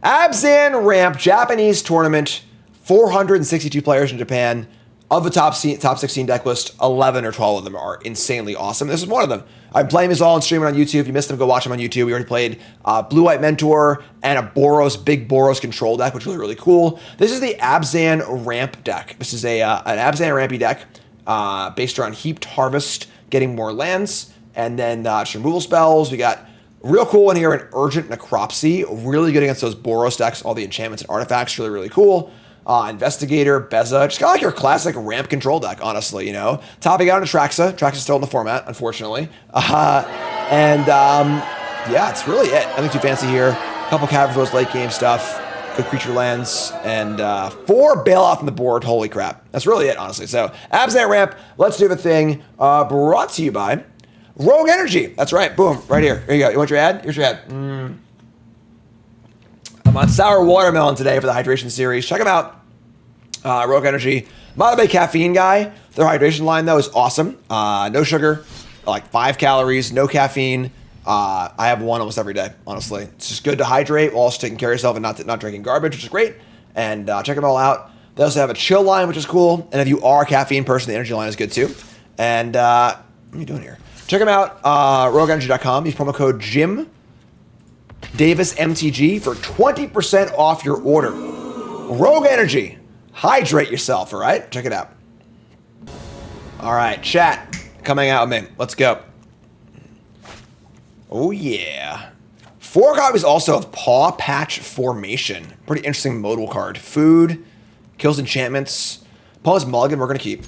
Abzan Ramp Japanese tournament, 462 players in Japan. Of the top 16 deck list, 11 or 12 of them are insanely awesome. This is one of them. I'm playing these all and streaming on YouTube. If you missed them, go watch them on YouTube. We already played Blue White Mentor and a big Boros control deck, which is really, really cool. This is the Abzan Ramp deck. This is an Abzan Rampy deck based around Heaped Harvest, getting more lands, and then just removal spells. We got real cool one here, an Urgent Necropsy, really good against those Boros decks, all the enchantments and artifacts, really, really cool. Investigator, Beza, just kind of like your classic ramp control deck, honestly, you know. Topping out Atraxa. Atraxa's still in the format, unfortunately. Yeah, it's really it. Nothing too fancy here. A couple Cavern for those late game stuff. Good creature lands. And 4 bailout from the board. Holy crap. That's really it, honestly. So, Abzan Ramp, let's do the thing. Brought to you by Rogue Energy. That's right. Boom. Right here. Here you go. You want your ad? Here's your ad. I'm on sour watermelon today for the hydration series. Check them out. Rogue Energy. I'm not a big caffeine guy. Their hydration line, though, is awesome. No sugar, like 5 calories, no caffeine. I have one almost every day, honestly. It's just good to hydrate while also taking care of yourself and not drinking garbage, which is great. And check them all out. They also have a chill line, which is cool. And if you are a caffeine person, the energy line is good, too. And what are you doing here? Check them out, rogueenergy.com. Use promo code Jim Davis MTG for 20% off your order. Rogue Energy. Hydrate yourself, all right? Check it out. All right, chat. Coming out with me. Let's go. Oh, yeah. 4 copies also of Paw Patch Formation. Pretty interesting modal card. Food. Kills enchantments. Paw's Mulligan we're going to keep.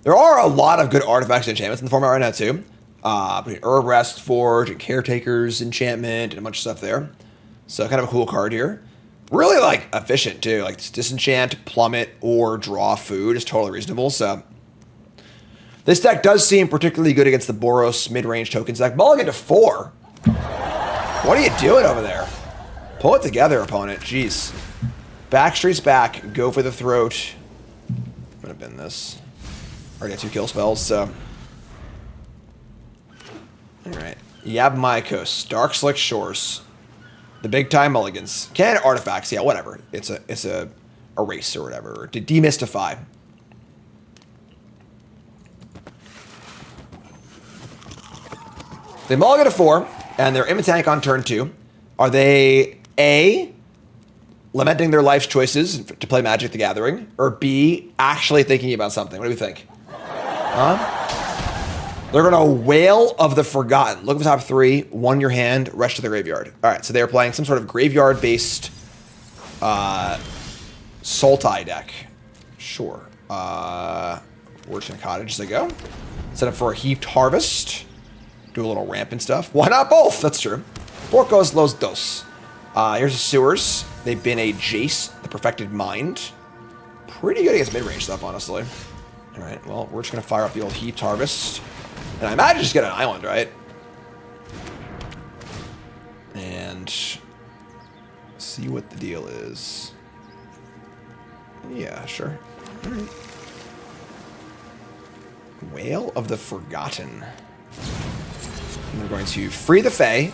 There are a lot of good artifacts and enchantments in the format right now, too. Between Herbrest, Forge, and Caretaker's Enchantment, and a bunch of stuff there. So kind of a cool card here. Really, like, efficient, too. Like, Disenchant, Plummet, or Draw Food is totally reasonable, so. This deck does seem particularly good against the Boros mid-range tokens deck. Mulligan to 4. What are you doing over there? Pull it together, opponent. Jeez. Backstreet's back. Go for the throat. I'm going to bend this. Already got 2 kill spells, so. Alright. Yabmaikos. Dark Slick Shores. The big time mulligans. Can artifacts, yeah, whatever. It's a erase or whatever. To demystify. They mulligan to 4, and they're in the tank on turn 2. Are they A, lamenting their life's choices to play Magic the Gathering, or B, actually thinking about something? What do we think? Huh? They're going to Whale of the Forgotten. Look at the top 3, 1 in your hand, rest to the graveyard. All right, so they're playing some sort of graveyard-based Sultai deck. Sure. Worship Cottage as they go. Set up for a Heaped Harvest. Do a little ramp and stuff. Why not both? That's true. Porcos los dos. Here's the Sewers. They've been a Jace, the Perfected Mind. Pretty good against mid-range stuff, honestly. All right, well, we're just going to fire up the old Heaped Harvest. And I imagine just get an island, right? And see what the deal is. Yeah, sure. All right. Whale of the Forgotten. And we're going to free the Fae,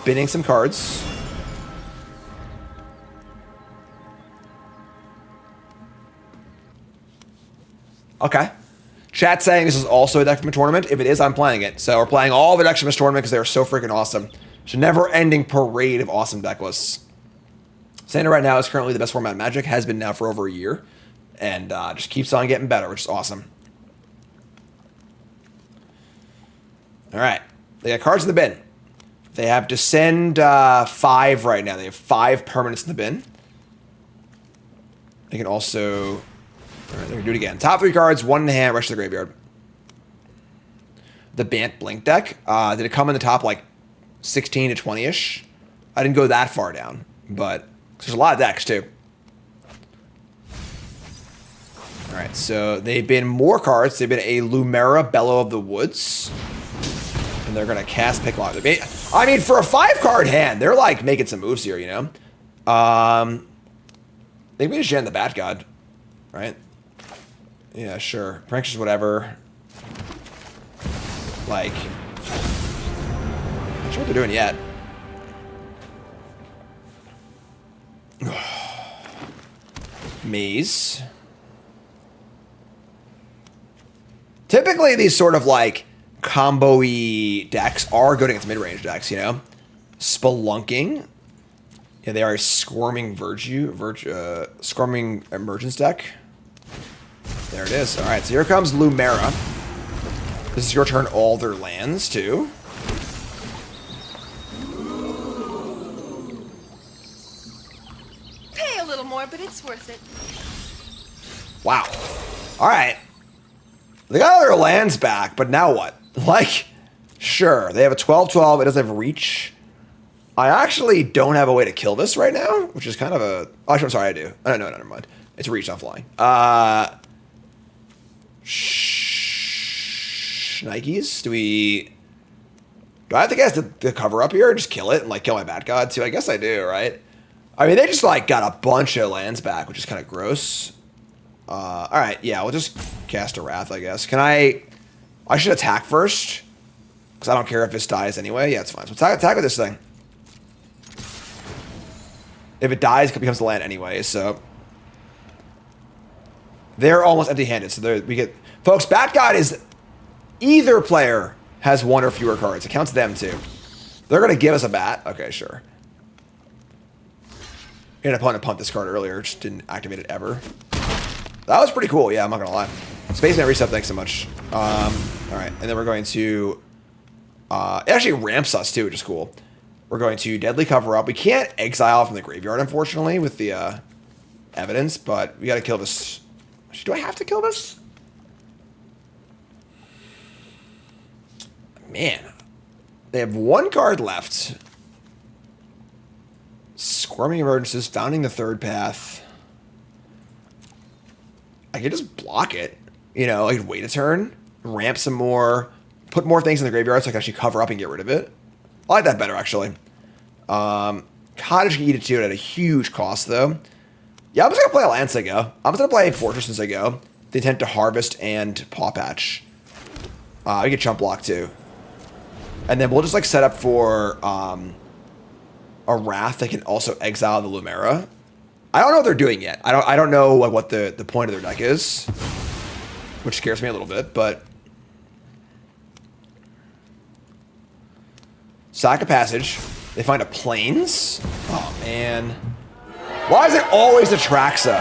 bidding some cards. Okay. Chat saying this is also a deck from a tournament. If it is, I'm playing it. So we're playing all the decks from this tournament because they are so freaking awesome. It's a never-ending parade of awesome deck lists. Standard right now is currently the best format in Magic. Has been now for over a year. And just keeps on getting better, which is awesome. All right. They got cards in the bin. They have Descend 5 right now. They have 5 permanents in the bin. They can also... All right, they're going to do it again. Top 3 cards, 1 in the hand, rest of the graveyard. The Bant Blink deck. Did it come in the top, like, 16 to 20-ish? I didn't go that far down, but there's a lot of decks, too. All right, so they've been more cards. They've been a Lumera, Bellow of the Woods. And they're going to cast Picklock. I mean, for a 5-card hand, they're, like, making some moves here, you know? They can just jam the Bat God, right? Yeah, sure. Pranksters, whatever. Like, Not sure what they're doing yet. Maze. Typically, these sort of like combo-y decks are good against mid-range decks, you know? Spelunking. Yeah, they are a Squirming Squirming Emergence deck. There it is. All right, so here comes Lumera. This is your turn, all their lands, too. Pay a little more, but it's worth it. Wow. All right. They got all their lands back, but now what? Like, sure, they have a 12/12. It doesn't have reach. I actually don't have a way to kill this right now, which is kind of a... Actually, I'm sorry, I do. Oh, no, never mind. It's reach, not flying. Nikes? Do I have to guess the cover up here and just kill it and, like, kill my Bat God, too? I guess I do, right? I mean, they just, like, got a bunch of lands back, which is kind of gross. All right, yeah, we'll just cast a Wrath, I guess. Can I should attack first, because I don't care if this dies anyway. Yeah, it's fine. So attack with this thing. If it dies, it becomes the land anyway, so... They're almost empty-handed, so we get... Folks, Bat God is... Either player has one or fewer cards. It counts them, too. They're going to give us a bat. Okay, sure. An opponent pumped this card earlier. Just didn't activate it ever. That was pretty cool. Yeah, I'm not going to lie. Space Man Reset, thanks so much. All right, and then we're going to... it actually ramps us, too, which is cool. We're going to Deadly Cover Up. We can't exile from the graveyard, unfortunately, with the evidence, but we got to kill this. Do I have to kill this? Man. They have one card left. Squirming Emergences, Founding the Third Path. I could just block it. You know, I could wait a turn, ramp some more, put more things in the graveyard so I can actually cover up and get rid of it. I like that better, actually. Cottage can eat it too at a huge cost, though. Yeah, I'm just going to play a land as I go. I'm just going to play Fortress as I go. The intent to harvest and Paw Patch. We get Chump Block, too. And then we'll just, like, set up for a Wrath that can also exile the Lumera. I don't know what they're doing yet. I don't know like, what the point of their deck is. Which scares me a little bit, but... Sack of Passage. They find a Plains. Oh, man. Why is it always Atraxa?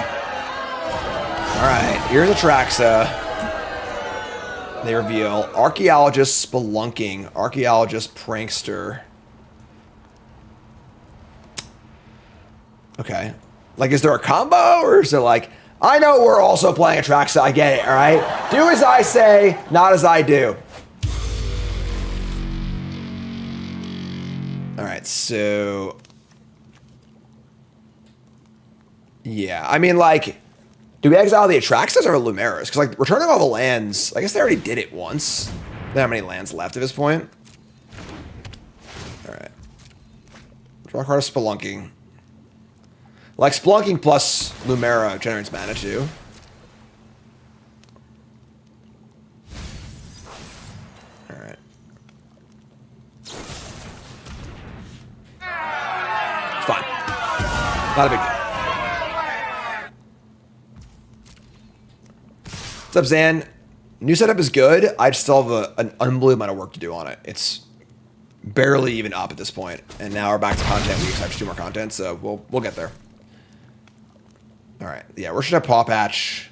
Alright, here's Atraxa. They reveal Archaeologist, Spelunking, Archaeologist, Prankster. Okay. Like, is there a combo? Or is it like... I know we're also playing Atraxa. I get it, alright? Do as I say, not as I do. Alright, so... Yeah, I mean, like... Do we exile the Atraxas or Lumeras? Because, like, returning all the lands... I guess they already did it once. They don't have many lands left at this point. Alright. Draw a card of Spelunking. Like, Spelunking plus Lumera generates mana, too. Alright. It's fine. Not a big deal. What's up, Zan? New setup is good. I still have an unbelievable amount of work to do on it. It's barely even up at this point. And now we're back to content weeks. I have to do more content, so we'll get there. Alright, yeah, we should have Paw Patch.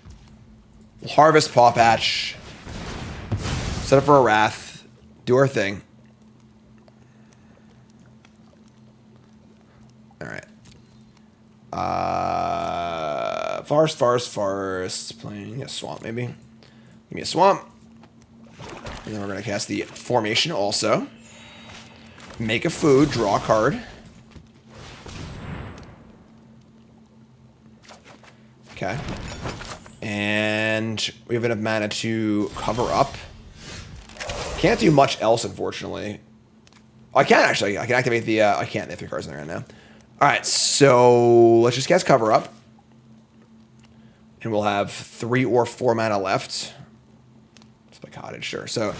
We'll harvest Paw Patch. Set up for a Wrath. Do our thing. Alright. Forest. Playing a Swamp, maybe. Give me a Swamp. And then we're going to cast the Formation also. Make a food, draw a card. Okay. And we have enough mana to cover up. Can't do much else, unfortunately. Oh, I can actually. I can activate the... I can't. They have 3 cards in there right now. Alright, so let's just cast cover up. And we'll have 3 or 4 mana left. Just play Cottage, sure. So,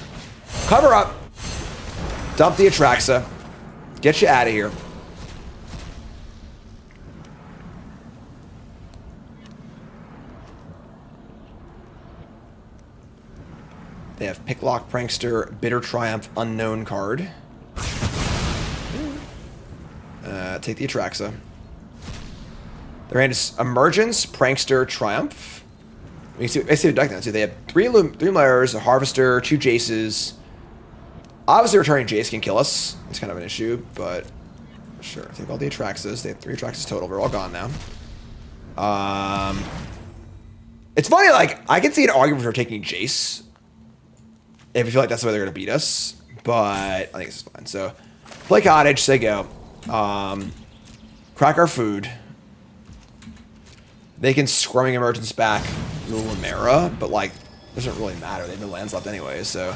cover up. Dump the Atraxa. Get you out of here. They have Picklock, Prankster, Bitter Triumph, Unknown card. Take the Atraxa. Their hand is Emergence, Prankster, Triumph. I see the deck now too. They have three Lumineers, a Harvester, 2 Jaces. Obviously, returning Jace can kill us. It's kind of an issue, but sure. Take all the Atraxas. They have 3 Atraxas total. They're all gone now. It's funny, like, I can see an argument for taking Jace if you feel like that's the way they're going to beat us, but I think this is fine. So, play Cottage, say go. Crack our food. They can Scrumming Emergence back Lumera, but, like, doesn't really matter. They have no lands left anyway, so.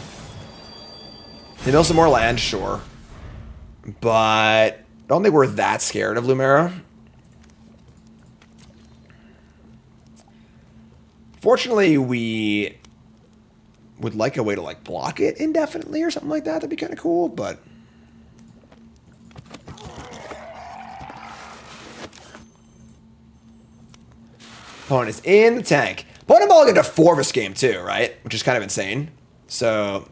They mill some more land, sure. But I don't think we're that scared of Lumera. Fortunately, we would like a way to, like, block it indefinitely or something like that. That'd be kind of cool, but... Opponent is in the tank. Opponent mulliganed to 4 this game, too, right? Which is kind of insane. So...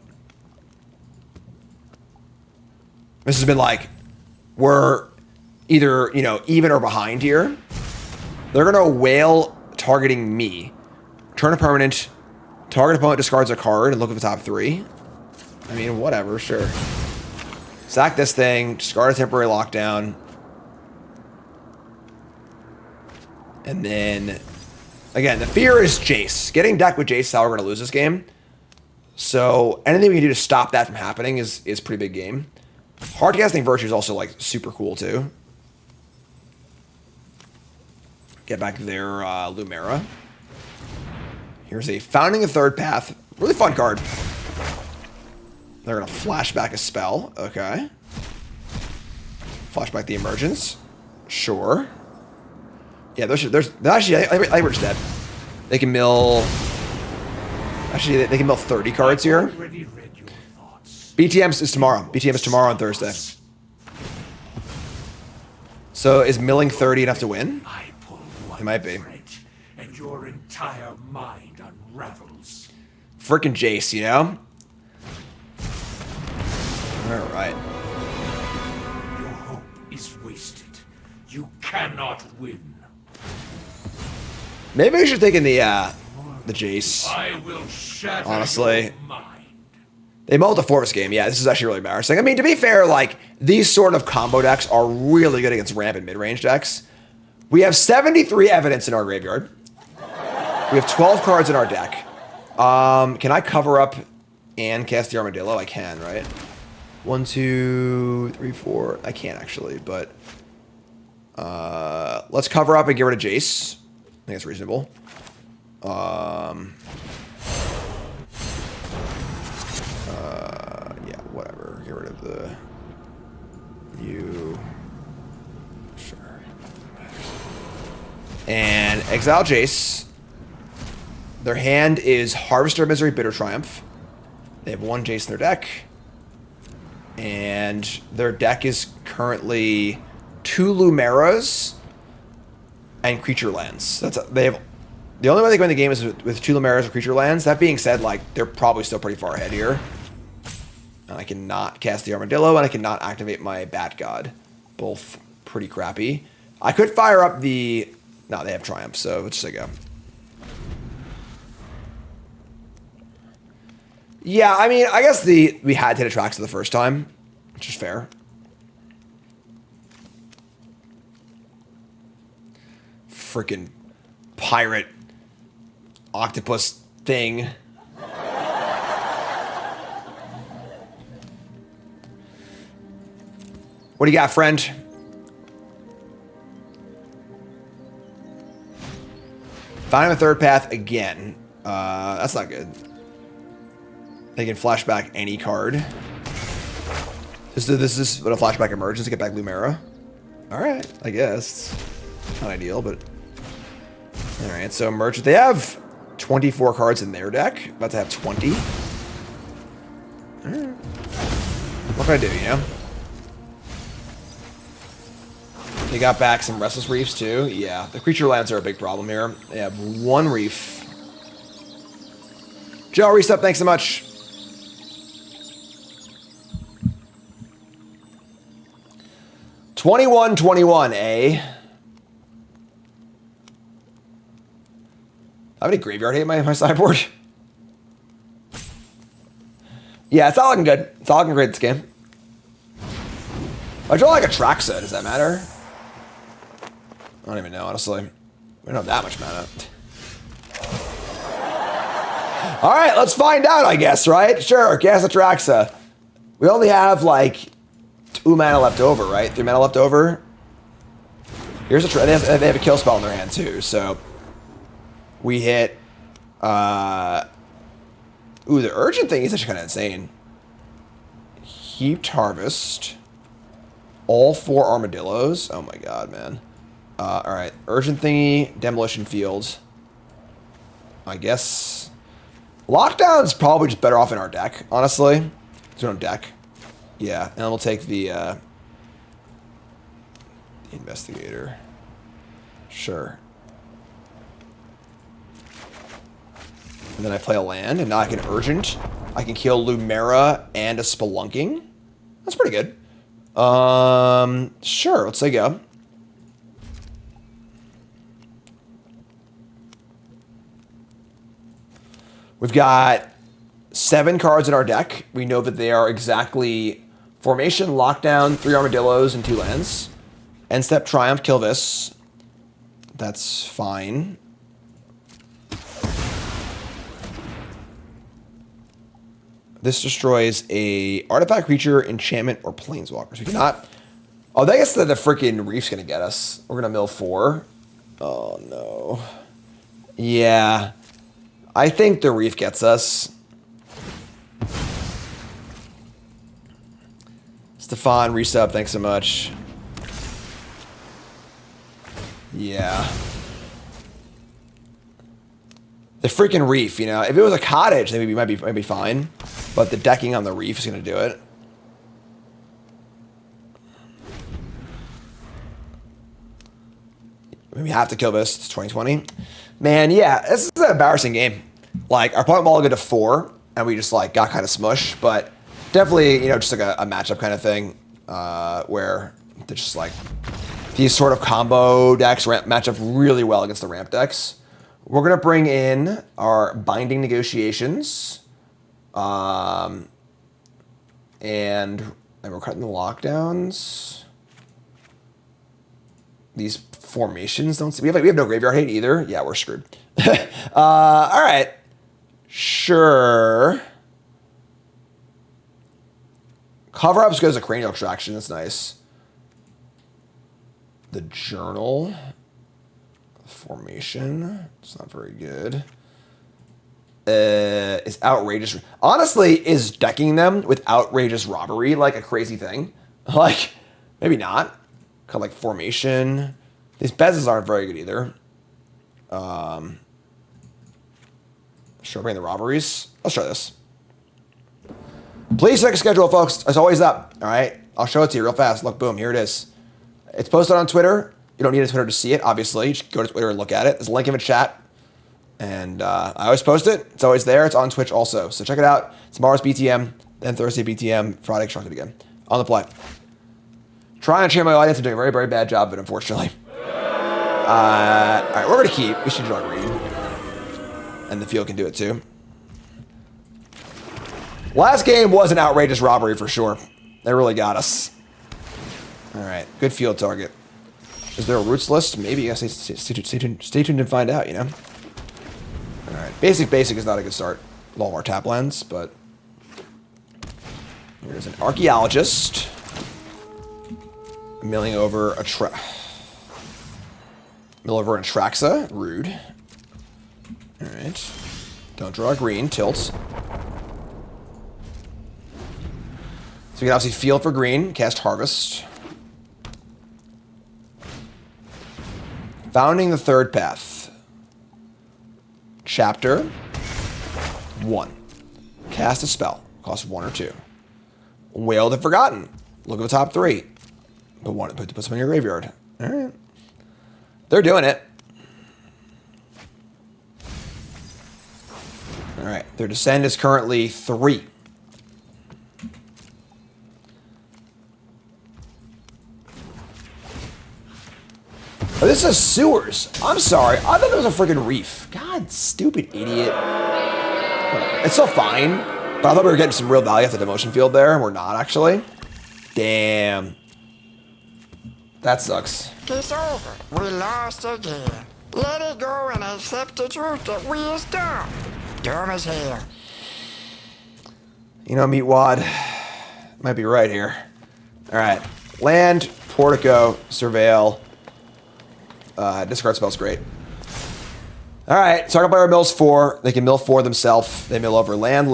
This has been like, we're either, you know, even or behind here. They're going to whale targeting me. Turn a permanent. Target opponent discards a card and look at the top 3. I mean, whatever, sure. Sack this thing. Discard a temporary lockdown. And then, again, the fear is Jace. Getting decked with Jace is how we're going to lose this game. So anything we can do to stop that from happening is a pretty big game. Hardcasting Virtue is also, like, super cool, too. Get back their Lumera. Here's a Founding a Third Path. Really fun card. They're going to flash back a spell. Okay. Flash back the Emergence. Sure. Yeah, there's actually, I think we're just dead. They can mill... Actually, they can mill 30 cards here. BTM is tomorrow. BTM is tomorrow on Thursday. So is milling 30 enough to win? It might be. And your entire mind unravels. Frickin' Jace, you know? Alright. Your hope is wasted. You cannot win. Maybe we should take in the Jace. I will shatter honestly. your mind. They mulled the 4th game. Yeah, this is actually really embarrassing. I mean, to be fair, like, these sort of combo decks are really good against ramp and mid-range decks. We have 73 evidence in our graveyard. We have 12 cards in our deck. Can I cover up and cast the Armadillo? I can, right? 1, 2, 3, 4. I can't, actually, but... let's cover up and get rid of Jace. I think it's reasonable. Yeah, whatever. Get rid of the... You... Sure. And exile Jace. Their hand is Harvester, Misery, Bitter Triumph. They have 1 Jace in their deck. And their deck is currently 2 Lumeras and creature lands. They have... The only way they go in the game is with 2 Lumeras or creature lands. That being said, like, they're probably still pretty far ahead here. And I cannot cast the Armadillo, and I cannot activate my Bat God. Both pretty crappy. I could fire up the... No, they have Triumph, so let's just go. Yeah, I mean, I guess we had to hit Atraxa the first time, which is fair. Freaking pirate octopus thing. What do you got, friend? Finding a 3rd path again. That's not good. They can flashback any card. This is what a flashback emergence to get back Lumera. Alright, I guess. Not ideal, but... Alright, so emergence. They have 24 cards in their deck. About to have 20. Alright. What can I do, you know? They got back some Restless Reefs too. Yeah, the creature lands are a big problem here. They have 1 reef. Joe, reset, thanks so much. $21.21, eh? I have any graveyard hate in my sideboard? Yeah, it's not looking good. It's not looking great this game. I draw like Atraxa. Does that matter? I don't even know, honestly. We don't have that much mana. All right, let's find out, I guess, right? Sure, cast Atraxa. We only have like 2 mana left over, right? 3 mana left over. Here's they have a kill spell in their hand too, so we hit. Ooh, the urgent thing is actually kind of insane. Heaped Harvest. All 4 armadillos. Oh my god, man. All right, urgent thingy, demolition field. I guess lockdown's probably just better off in our deck, honestly. It's our own deck. Yeah, and then we'll take the investigator. Sure. And then I play a land, and now I can urgent. I can kill Lumera and a Spelunking. That's pretty good. Sure, let's say go. We've got 7 cards in our deck. We know that they are exactly Formation, Lockdown, 3 Armadillos, and 2 lands. End step, Triumph, kill this. That's fine. This destroys a artifact, creature, enchantment, or planeswalkers. We cannot. Oh, I guess that the freaking reef's gonna get us. We're gonna mill 4. Oh no. Yeah, I think the reef gets us. Stefan, resub, thanks so much. Yeah. The freaking reef, you know. If it was a cottage, then we might be fine. But the decking on the reef is going to do it. We have to kill this. It's 2020. Man, yeah, this is an embarrassing game. Like, our opponent all good to 4, and we just, like, got kind of smushed. But definitely, you know, just like a matchup kind of thing where they're just, like, these sort of combo decks match up really well against the ramp decks. We're going to bring in our Binding Negotiations. And we're cutting the lockdowns. These formations don't see. We have no graveyard hate either. Yeah, we're screwed. All right. Sure. Cover ups goes to Cranial Extraction. That's nice. The Journal. Formation. It's not very good. Is outrageous. Honestly, is decking them with outrageous robbery like a crazy thing? Like, maybe not. Kind of like formation. These Bezzes aren't very good either. Sure, bring the robberies. Let's try this. Please check a schedule, folks. It's always up. All right, I'll show it to you real fast. Look, boom, here it is. It's posted on Twitter. You don't need a Twitter to see it, obviously. You just go to Twitter and look at it. There's a link in the chat. And I always post it. It's always there. It's on Twitch also. So check it out. Tomorrow's BTM, then Thursday BTM, Friday constructed again. On the play. Trying to cheer my audience. I'm doing a very, very bad job, but unfortunately. All right, we're going to keep. We should draw green. And the field can do it too. Last game was an outrageous robbery for sure. They really got us. All right, good field target. Is there a roots list? Maybe. I guess stay tuned and find out, you know? All right. Basic is not a good start with all of our tap lands, but here's an Archaeologist. Milling over an Atraxa. Rude. All right. Don't draw a green. Tilt. So we can obviously field for green. Cast Harvest. Founding the Third Path. Chapter 1. Cast a spell. Cost 1 or 2. Wail the Forgotten. Look at the top 3. Put something in your graveyard. All right. They're doing it. All right. Their descend is currently 3. Oh, this is sewers. I'm sorry. I thought there was a freaking reef. God, stupid idiot. Whatever. It's still fine. But I thought we were getting some real value at the demotion field there, and we're not actually. Damn. That sucks. It's over. We lost again. Let it go and accept the truth that we is dumb. Dumb as hell. You know, Meatwad might be right here. All right. Land, Portico, Surveil. Discard spell's great. All right. Target player mills 4. They can mill 4 themselves. They mill over land,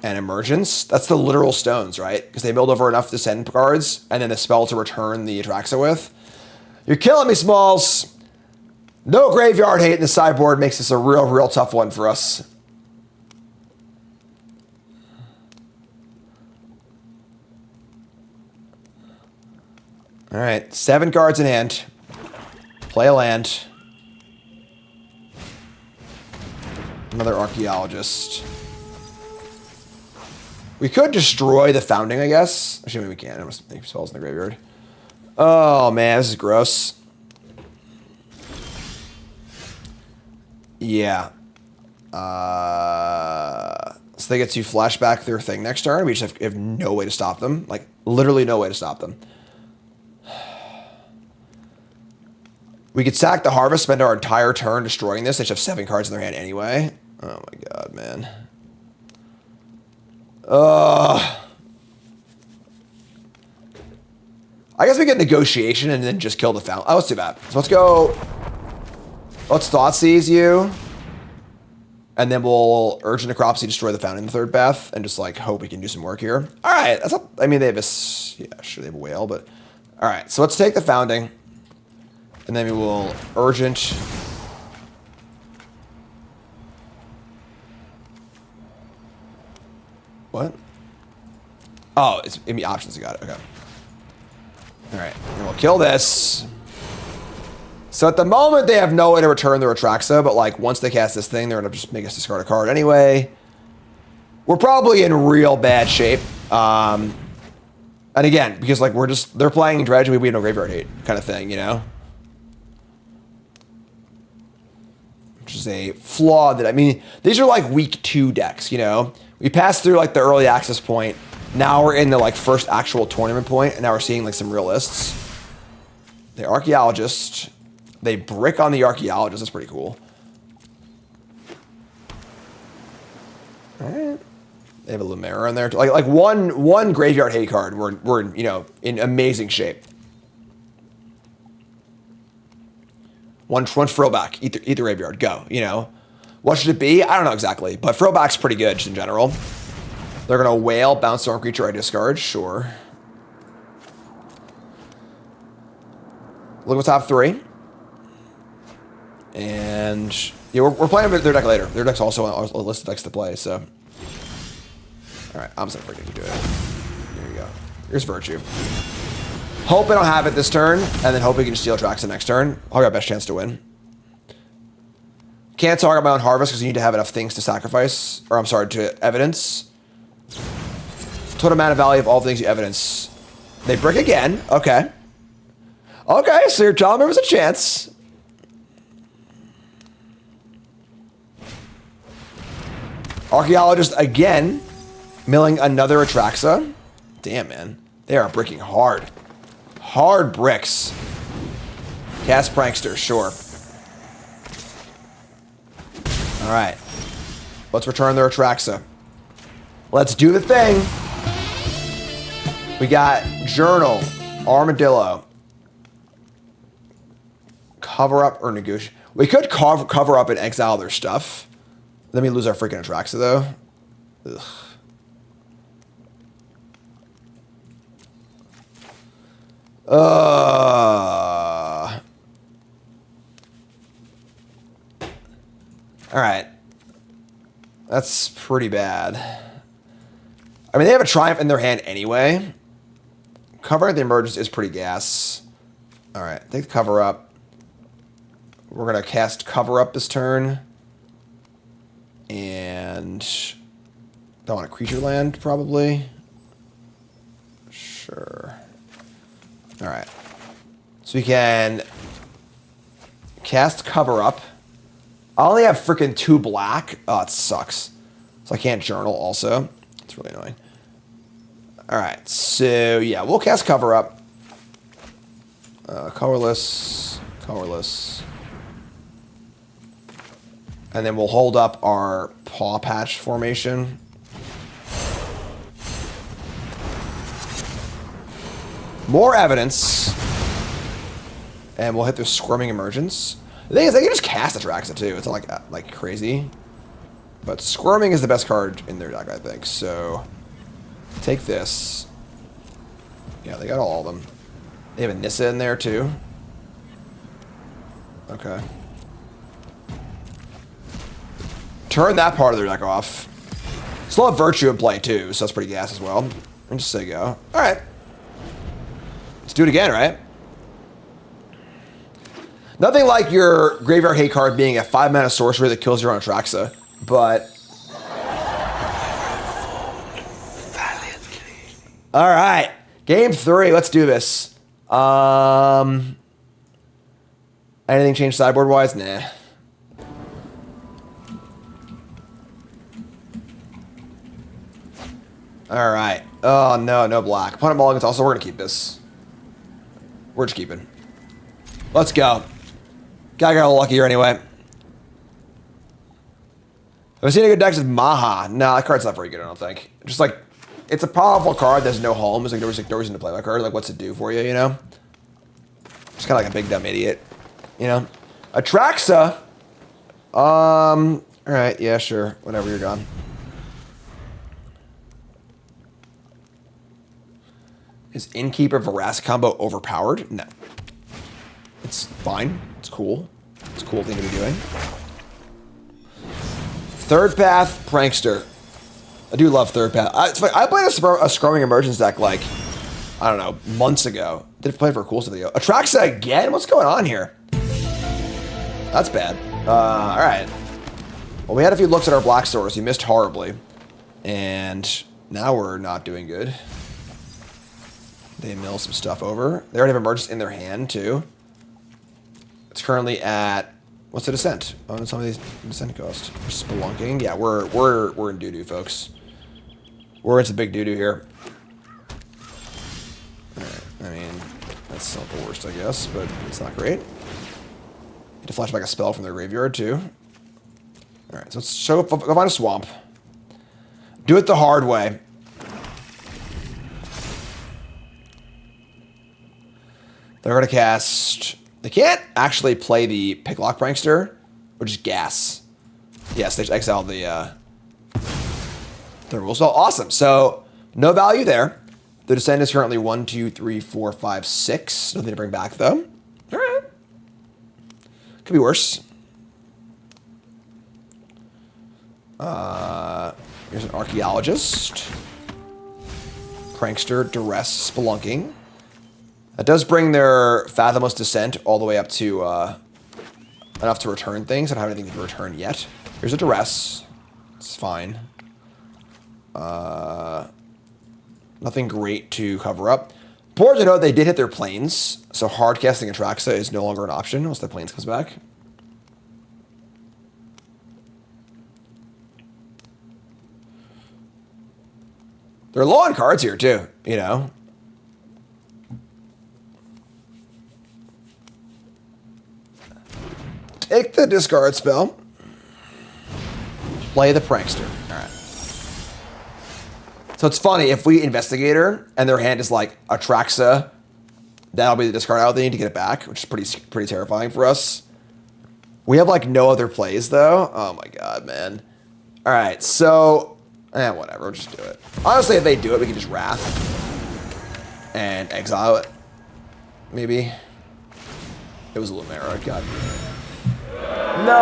and emergence. That's the literal stones, right? Because they milled over enough descend cards and then the spell to return the Atraxa with. You're killing me, Smalls. No graveyard hate in the sideboard makes this a real tough one for us. All right, 7 cards in hand. Play a land. Another archaeologist. We could destroy the founding, I guess. Actually, maybe we can't. I must make spells in the graveyard. Oh, man, this is gross. Yeah. So they get to flashback their thing next turn. We just have no way to stop them. Like, literally no way to stop them. We could sack the harvest, spend our entire turn destroying this. They should have 7 cards in their hand anyway. Oh my god, man. I guess we get negotiation and then just kill the fountain. Oh, let's do that. So let's go. Let's Thoughtseize you. And then we'll Urgent Necropsy, destroy the fountain in the 3rd path, and just like hope we can do some work here. All right. That's not, I mean, they have a, yeah, sure, they have a whale, but all right. So let's take the founding. And then we will Urgent. What? Oh, it's in the options. You got it. Okay. All right. And we'll kill this. So at the moment, they have no way to return their Atraxa, but like once they cast this thing, they're going to just make us discard a card anyway. We're probably in real bad shape. And again, because like they're playing Dredge, we have no graveyard hate kind of thing, you know? Which is a flaw that, I mean, these are like week 2 decks, you know? We passed through like the early access point. Now we're in the like first actual tournament point, and now we're seeing like some real lists. The Archaeologist. They brick on the Archaeologist. That's pretty cool. All right. They have a Lumera in there. Like one graveyard hate card. We're you know, in amazing shape. One Frillback. Eat the graveyard. Go. You know. What should it be? I don't know exactly, but Frillback's pretty good just in general. They're gonna whale, bounce storm creature, I discard. Sure. Look at top 3. And yeah, we're playing their deck later. Their deck's also on a list of decks to play, so. Alright, I'm just gonna freaking do it. There you go. Here's Virtue. Hope I don't have it this turn, and then hope we can steal Atraxa next turn. I'll got best chance to win. Can't target my own harvest because you need to have enough things to sacrifice. Or I'm sorry, to evidence. Total amount of value of all things you evidence. They brick again. Okay. Okay, so you're telling me there was a chance. Archaeologist again. Milling another Atraxa. Damn, man. They are bricking hard. Hard bricks. Cast Prankster, sure. All right. Let's return their Atraxa. Let's do the thing. We got Journal, Armadillo. Cover up or negotiate. We could cover up and exile their stuff. Then we lose our freaking Atraxa, though. Ugh. All right. That's pretty bad. I mean, they have a Triumph in their hand anyway. Covering the Emergence is pretty gas. All right, take cover up. We're gonna cast cover up this turn, and don't want a creature land probably. Sure. All right, so we can cast cover up. I only have freaking 2 black. Oh, it sucks. So I can't journal also. It's really annoying. All right, so yeah, we'll cast cover up. Colorless, colorless. And then we'll hold up our paw patch formation. More evidence. And we'll hit the Squirming Emergence. The thing is, they can just cast Atraxa too. It's not like crazy. But Squirming is the best card in their deck, I think. So, take this. Yeah, they got all of them. They have a Nissa in there too. Okay. Turn that part of their deck off. Still have Virtue in play too, so that's pretty gas as well. And just say go. Alright. Let's do it again, right? Nothing like your Graveyard Hate card being a 5-mana sorcery that kills your own Atraxa, but... Alright. Game 3, let's do this. Anything change sideboard-wise? Nah. Alright. Oh, no, no black. Opponent mulligans also, we're going to keep this. We're just keeping. Let's go. Guy got a little lucky here anyway. Have I seen any good decks with Maha? No, that card's not very good, I don't think. Just like, it's a powerful card, there's no home. It's like no reason to play that card. Like, what's it do for you, you know? Just kind of like a big dumb idiot, you know? Atraxa. Alright, yeah, sure. Whatever, you're gone. Is Innkeeper Veracity combo overpowered? No. It's fine. It's cool. It's a cool thing to be doing. Third Path Prankster. I do love Third Path. It's funny, I played a Scrumming Emergence deck like, I don't know, months ago. Did play for a cool video. Atraxa again? What's going on here? That's bad. Alright. Well, we had a few looks at our black source. We missed horribly. And now we're not doing good. They mill some stuff over. They already have Emergence in their hand, too. It's currently at... What's the Descent? Oh, it's some of these Descent cost. Spelunking. Yeah, we're in doo-doo, folks. We're into big doo-doo here. Alright, I mean, that's not the worst, I guess, but it's not great. Need to flash back a spell from their graveyard, too. Alright, so let's go find a swamp. Do it the hard way. They're going to cast... They can't actually play the Picklock Prankster, which is gas. Yes, they just exiled the rules. So awesome. So, no value there. The Descent is currently 1, 2, 3, 4, 5, 6. Nothing to bring back, though. All right. Could be worse. Here's an Archaeologist. Prankster, Duress, Spelunking. That does bring their Fathomless Descent all the way up to enough to return things. I don't have anything to return yet. Here's a Duress. It's fine. Nothing great to cover up. Important to note, they did hit their planes, so hard casting Atraxa is no longer an option once the planes comes back. They're low on cards here too, you know. Take the discard spell. Play the Prankster. Alright. So it's funny, if we Investigator and their hand is like Atraxa, that'll be the discard out they need to get it back, which is pretty terrifying for us. We have like no other plays though. Oh my god, man. Alright, so whatever, we'll just do it. Honestly, if they do it, we can just Wrath and exile it. Maybe. It was a Lumera, god. No!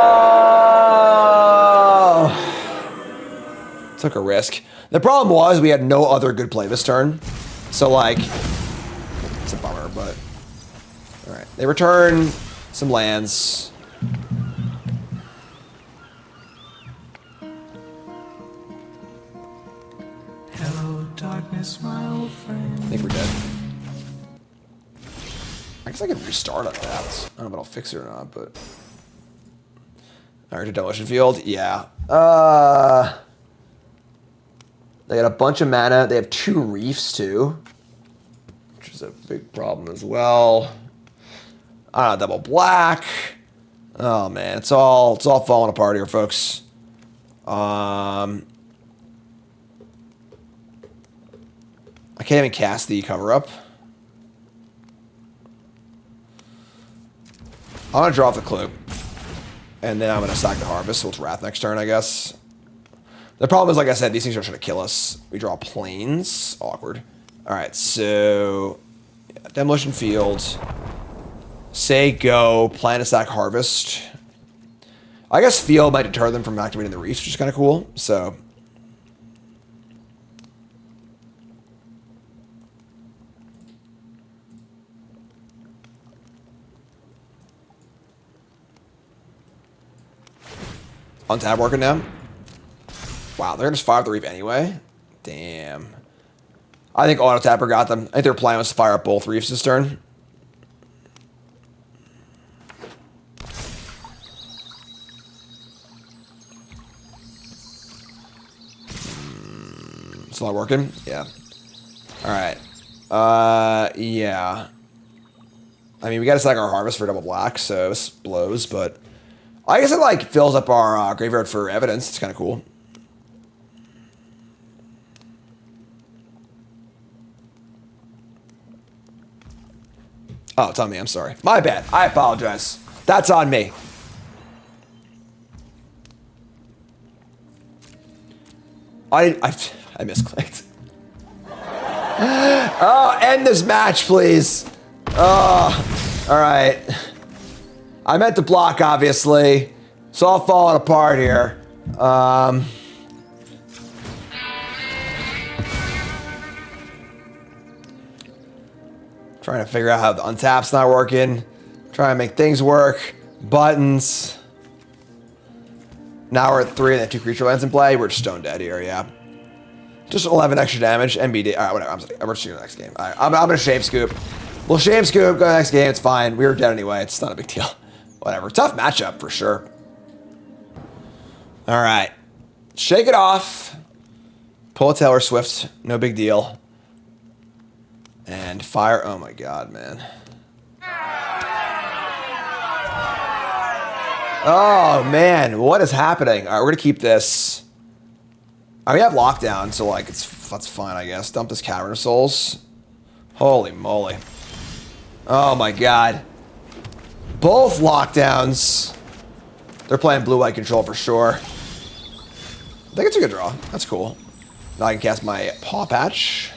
Took a risk. The problem was we had no other good play this turn. So, like, it's a bummer, but All right. They return some lands. Hello, darkness, my old friend. I think we're dead. I guess I can restart on that. I don't know if it'll fix it or not, but... Alright, to Demolition Field. Yeah. They got a bunch of mana. They have 2 reefs, too. Which is a big problem as well. I don't know, double black. Oh, man. It's all falling apart here, folks. I can't even cast the cover-up. I'm going to draw off the clue. And then I'm going to sack the harvest, so it's Wrath next turn, I guess. The problem is, like I said, these things are trying to kill us. We draw planes. Awkward. Alright, so... Yeah, Demolition Field. Say go. Plan to sack harvest. I guess Field might deter them from activating the reefs, which is kind of cool. So... Untap working now. Wow, they're gonna just fire the reef anyway. Damn. I think auto tapper got them. I think their plan was to fire up both reefs this turn. It's not working. Yeah. All right. Yeah. I mean, we got to sack our harvest for double black, so this blows. But I guess it like fills up our graveyard for evidence. It's kind of cool. Oh, it's on me. I'm sorry. My bad. I apologize. That's on me. I misclicked. Oh, end this match, please. Oh, all right. I meant to block, obviously. It's all falling apart here. Trying to figure out how the untap's not working. Trying to make things work. Buttons. Now we're at 3 and they have 2 creature lands in play. We're just stone dead here, yeah. Just 11 extra damage. MBD. All right, whatever. I'm just shooting the next game. All right, I'm going to shame scoop. We'll shame scoop. Go to the next game. It's fine. We were dead anyway. It's not a big deal. Whatever. Tough matchup for sure. All right. Shake it off. Pull a Taylor Swift. No big deal. And fire. Oh my god, man. Oh man, what is happening? All right, we're gonna keep this. We have lockdown, so like that's fine, I guess. Dump this Cavern of Souls. Holy moly! Oh my god, both lockdowns. They're playing blue-white control for sure. I think it's a good draw. That's cool. Now I can cast my Paw Patch.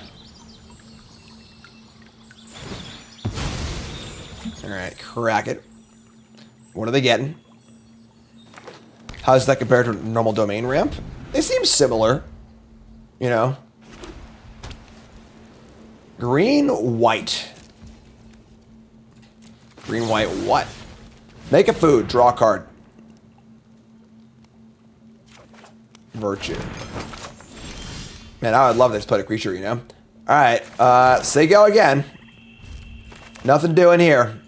All right, crack it. What are they getting? How does that compare to a normal domain ramp? They seem similar, you know. Green, white. Green, white, what? Make a food, draw a card. Virtue. Man, I would love this play a creature, you know. All right, say go again. Nothing doing here.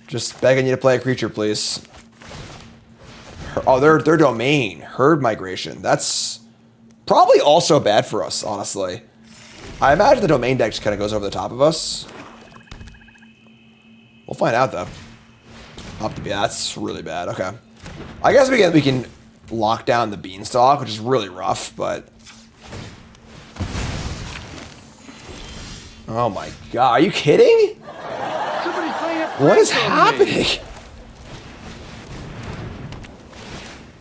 Just begging you to play a creature, please. Oh, their domain. Herd migration. That's probably also bad for us, honestly. I imagine the domain deck just kind of goes over the top of us. We'll find out, though. Yeah, that's really bad. Okay. I guess we can lock down the Beanstalk, which is really rough, but... Oh my god, are you kidding? What is happening?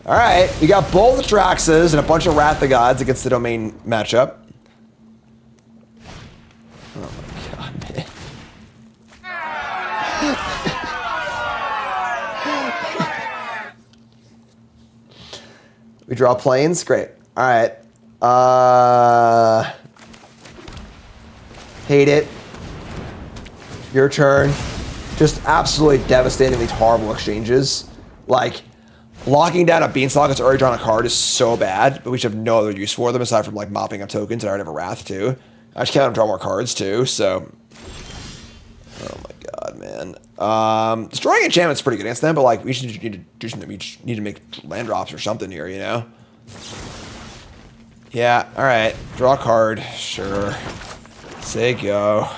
Alright, we got both Atraxas and a bunch of Wrath of the Gods against the domain matchup. Oh my god, man. We draw planes? Great. Alright. Hate it. Your turn. Just absolutely devastatingly horrible exchanges. Like, locking down a Beanstalk that's already drawn a card is so bad, but we should have no other use for them aside from like mopping up tokens. And I already have a Wrath too. I just can't have them draw more cards too, so. Oh my god, man. Destroying enchantment's pretty good against them, but like we should need to do something. We just need to make land drops or something here, you know? Yeah, alright. Draw a card. Sure. Say go.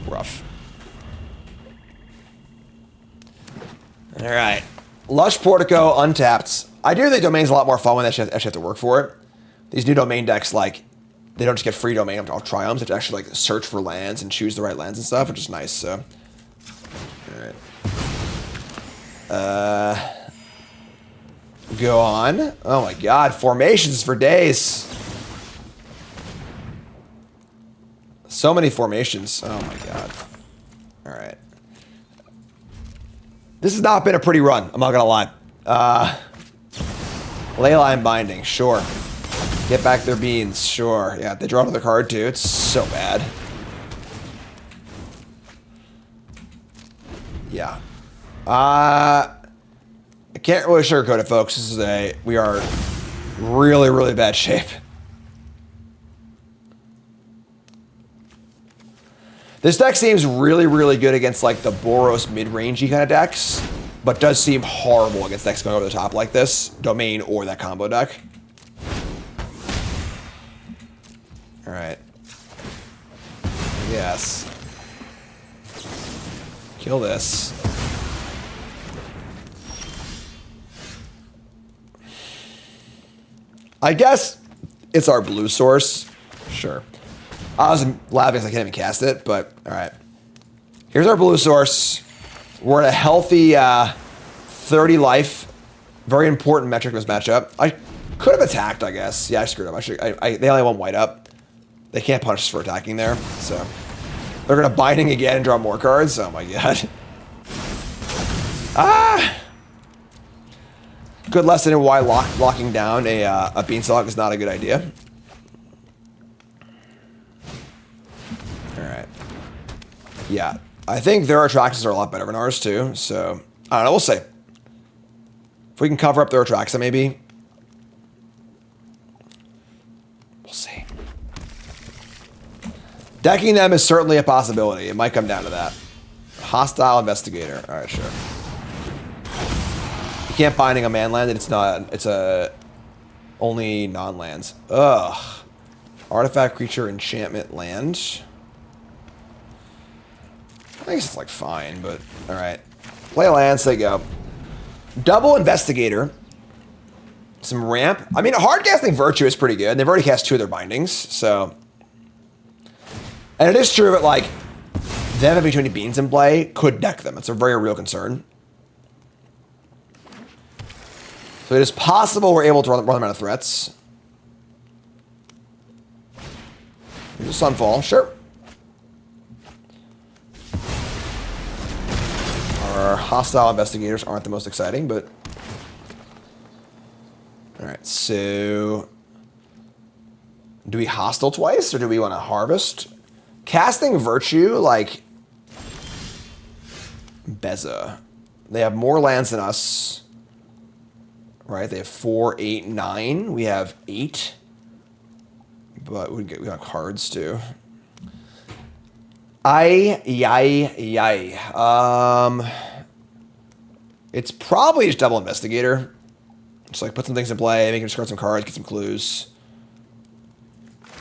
Rough. Alright. Lush Portico, untapped. I do think Domain's a lot more fun when they actually have to work for it. These new Domain decks, like, they don't just get free Domain off Triumphs. They have to actually, like, search for lands and choose the right lands and stuff, which is nice, so. Alright. Go on. Oh my god, formations for days. So many formations. Oh my god. Alright. This has not been a pretty run, I'm not gonna lie. Leyline Binding, sure. Get back their beans, sure. Yeah, they draw another card too. It's so bad. Yeah. I can't really sugarcoat it, folks. This is we are really, really bad shape. This deck seems really, really good against like the Boros mid-rangey kind of decks, but does seem horrible against decks going over the top like this, Domain or that combo deck. All right. Yes. Kill this. I guess it's our blue source. Sure. I was laughing because I can't even cast it, but all right. Here's our blue source. We're at a healthy 30 life. Very important metric in this matchup. I could have attacked, I guess. Yeah, I screwed up. They only have one white up. They can't punish us for attacking there, so. They're going to Binding again and draw more cards. Oh my god. Ah! Good lesson in why locking down a Beanstalk is not a good idea. Alright. Yeah. I think their Atraxas are a lot better than ours too, so I don't know, we'll see. If we can cover up their Atraxa maybe. We'll see. Decking them is certainly a possibility. It might come down to that. Hostile Investigator. Alright, sure. You can't Binding a man land, it's not, it's a only non-lands. Ugh. Artifact, creature, enchantment, land. I guess it's like fine, but alright. Play a land, say go. Double Investigator. Some ramp. I mean, hard casting Virtue is pretty good. They've already cast 2 of their bindings, so. And it is true that, like, them having too many beans in play could deck them. It's a very real concern. So it is possible we're able to run them out of threats. Here's a Sunfall, sure. Our hostile investigators aren't the most exciting, but... Alright, so... Do we hostile twice, or do we want to harvest? Casting Virtue, like... Beza. They have more lands than us. Right, they have 4, 8, 9. We have 8. But we got cards, too. It's probably just double Investigator. Just like put some things in play, make him discard some cards, get some clues.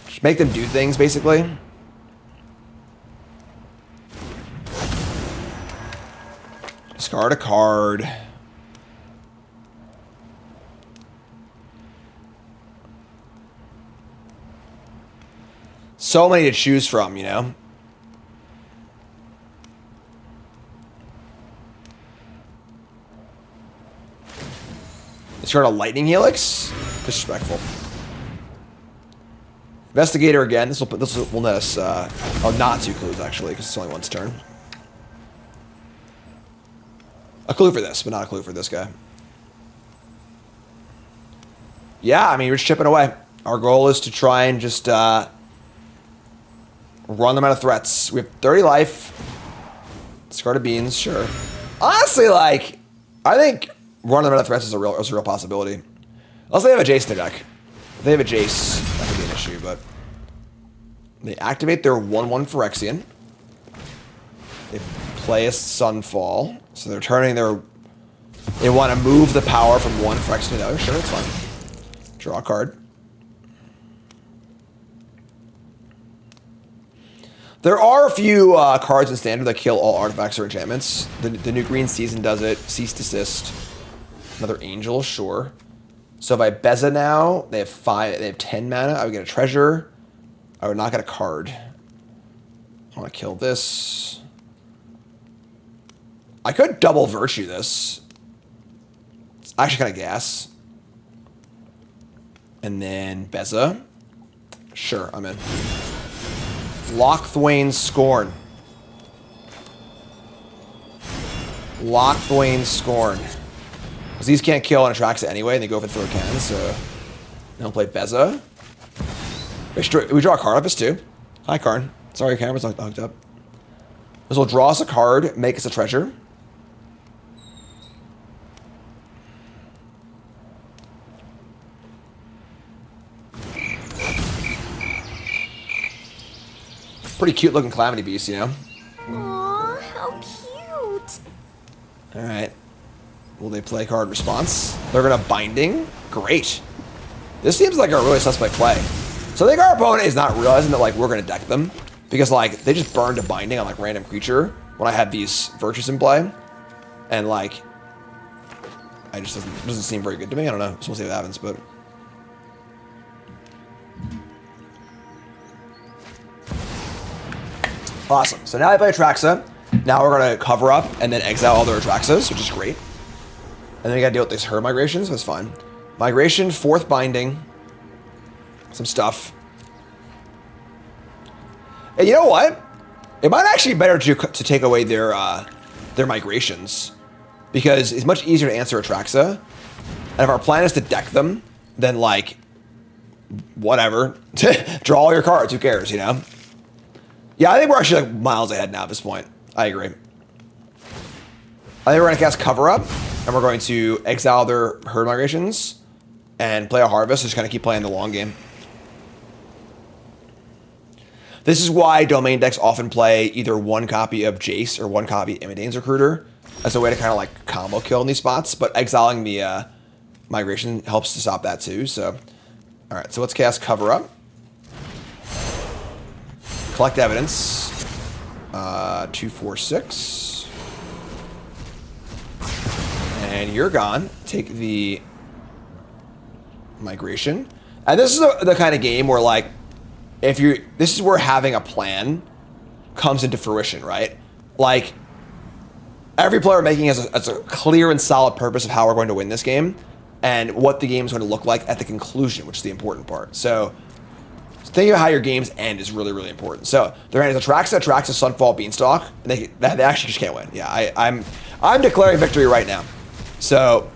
Just make them do things, basically. Discard a card. So many to choose from, you know? Discard a Lightning Helix? Disrespectful. Investigator again. This will net us, oh, not 2 clues, actually, because it's only one's turn. A clue for this, but not a clue for this guy. Yeah, I mean, we're just chipping away. Our goal is to try and just, run them out of threats. We have 30 life. Discard of beans, sure. Honestly, like, I think running them out of threats is a real possibility. Unless they have a Jace in their deck. If they have a Jace, that could be an issue, but they activate their 1/1 Phyrexian. They play a Sunfall, so they're turning their. They want to move the power from one Phyrexian to the other. Sure, it's fine. Draw a card. There are a few cards in Standard that kill all artifacts or enchantments. The new Green Season does it. Cease Desist. Another Angel, sure. So if I Beza now, they have 10 mana. I would get a treasure. I would not get a card. I want to kill this. I could double Virtue this. It's actually kind of gas. And then Beza. Sure, I'm in. Lochthwain's Scorn. Lochthwain's Scorn. Because these can't kill on Atraxa anyway, and they go for throw cannons, so they'll play Beza. We draw a card off this too. Hi, Karn. Sorry, your camera's not hooked up. This will draw us a card, make us a treasure. Pretty cute looking Calamity Beast, you know? Aw, how cute. Alright. Will they play card response? They're gonna Binding? Great. This seems like a really suspect play. So I think our opponent is not realizing that like we're gonna deck them. Because like they just burned a Binding on like random creature when I had these Virtues in play. And like I just doesn't seem very good to me. I don't know. So we'll see what happens, but awesome. So now I play Atraxa. Now we're gonna cover up and then exile all their Atraxas, which is great. And then we gotta deal with these herd migrations, that's fine. Migration, 4th Binding. Some stuff. And you know what? It might actually be better to take away their migrations. Because it's much easier to answer Atraxa. And if our plan is to deck them, then like, whatever. Draw all your cards, who cares, you know? Yeah, I think we're actually like miles ahead now at this point. I agree. I think we're going to cast Cover Up, and we're going to exile their herd migrations and play a Harvest, just kind of keep playing the long game. This is why domain decks often play either one copy of Jace or one copy of Imidane's Recruiter as a way to kind of like combo kill in these spots, but exiling the migration helps to stop that too, so. All right, so let's cast Cover Up. Collect Evidence. 2, 4, 6. And you're gone. Take the migration. And this is the kind of game where like, this is where having a plan comes into fruition, right? Like, every player making has a clear and solid purpose of how we're going to win this game and what the game is going to look like at the conclusion, which is the important part. So thinking about how your games end is really, really important. So their hand is Atraxa, Sunfall, Beanstalk, and they actually just can't win. Yeah, I'm declaring victory right now. So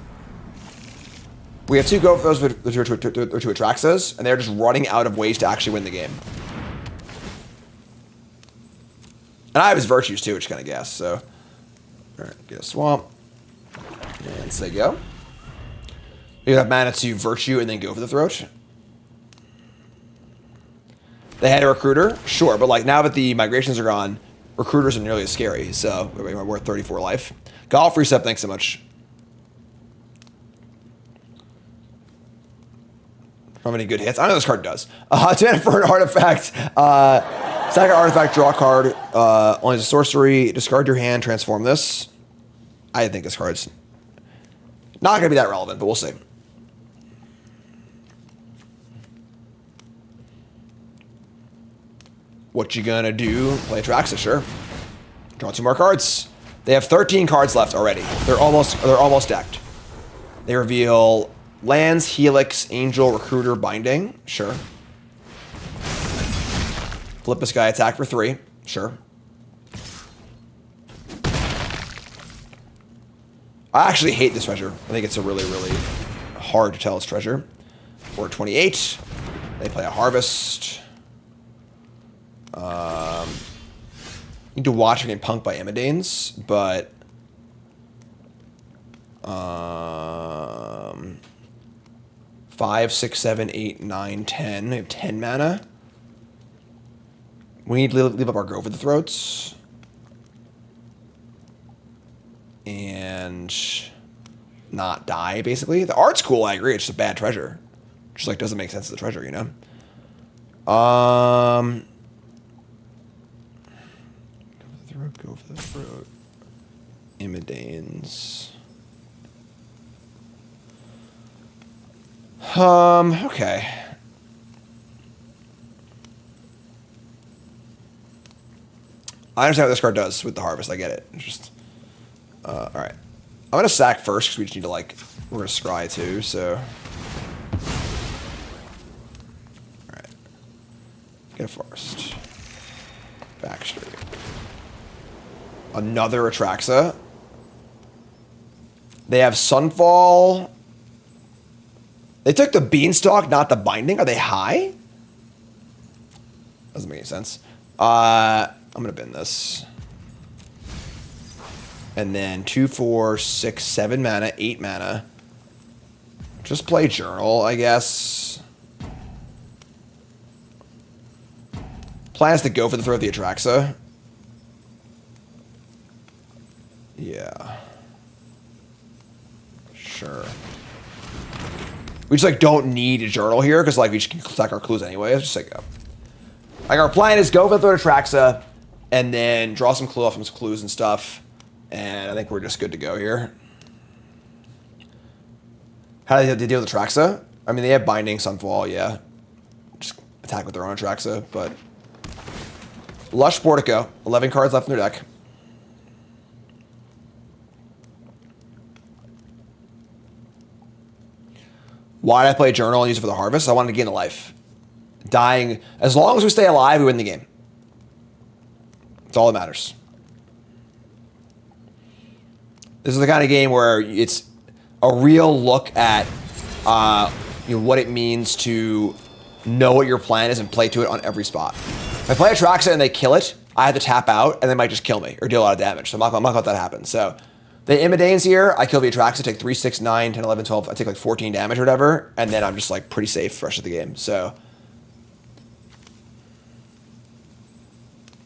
we have 2 go for those with 2 Atraxas, and they're just running out of ways to actually win the game. And I have his Virtues too, which kind of gas. So all right, get a Swamp, and say go. You have mana to Virtue and then go for the Throat. They had a Recruiter, sure, but like now that the migrations are gone, Recruiters are nearly as scary, so we're worth 34 life. Golf Reset, thanks so much. How many good hits? I know this card does. To for an artifact, sack an artifact, draw a card, only as a sorcery, discard your hand, transform this. I think this card's not going to be that relevant, but we'll see. What you gonna do? Play Atraxa, sure. Draw 2 more cards. They have 13 cards left already. They're almost decked. They reveal lands, Helix, Angel, Recruiter, Binding. Sure. Flip this guy, attack for 3. Sure. I actually hate this treasure. I think it's a really, really hard to tell it's treasure. Or 28. They play a Harvest. Need to watch getting punked by Imidanes, but 5, 6, 7, 8, 9, 10. We have 10 mana. We need to leave up our Go for the Throats. And not die, basically. The art's cool, I agree. It's just a bad treasure. Just like doesn't make sense as a treasure, you know? Go for the throat. Imidanes. Okay. I understand what this card does with the harvest. I get it. It's just, all right. I'm gonna sack first because we just need to like, we're gonna scry too. So, all right. Get a forest. Back straight. Another Atraxa. They have Sunfall. They took the Beanstalk, not the Binding. Are they high? Doesn't make any sense. I'm gonna bin this. And then 2, 4, 6, 7 mana, 8 mana. Just play Journal, I guess. Plan is to go for the throw of the Atraxa. Yeah. Sure. We just like don't need a journal here because like we just can collect our clues anyway. It's just like our plan is go for the Atraxa and then draw some clue off some clues and stuff. And I think we're just good to go here. How do they deal with Atraxa? I mean, they have Binding, Sunfall, yeah. Just attack with their own Atraxa, but Lush Portico, 11 cards left in their deck. Why did I play a journal and use it for the harvest? I wanted to gain a life. Dying, as long as we stay alive, we win the game. That's all that matters. This is the kind of game where it's a real look at what it means to know what your plan is and play to it on every spot. If I play Atraxa and they kill it, I have to tap out and they might just kill me or deal a lot of damage. So I'm not gonna let that happen. So the Imidanes here, I kill the Atraxa, take 3, 6, 9, 10, 11, 12. I take like 14 damage or whatever, and then I'm just like pretty safe for the rest of the game. So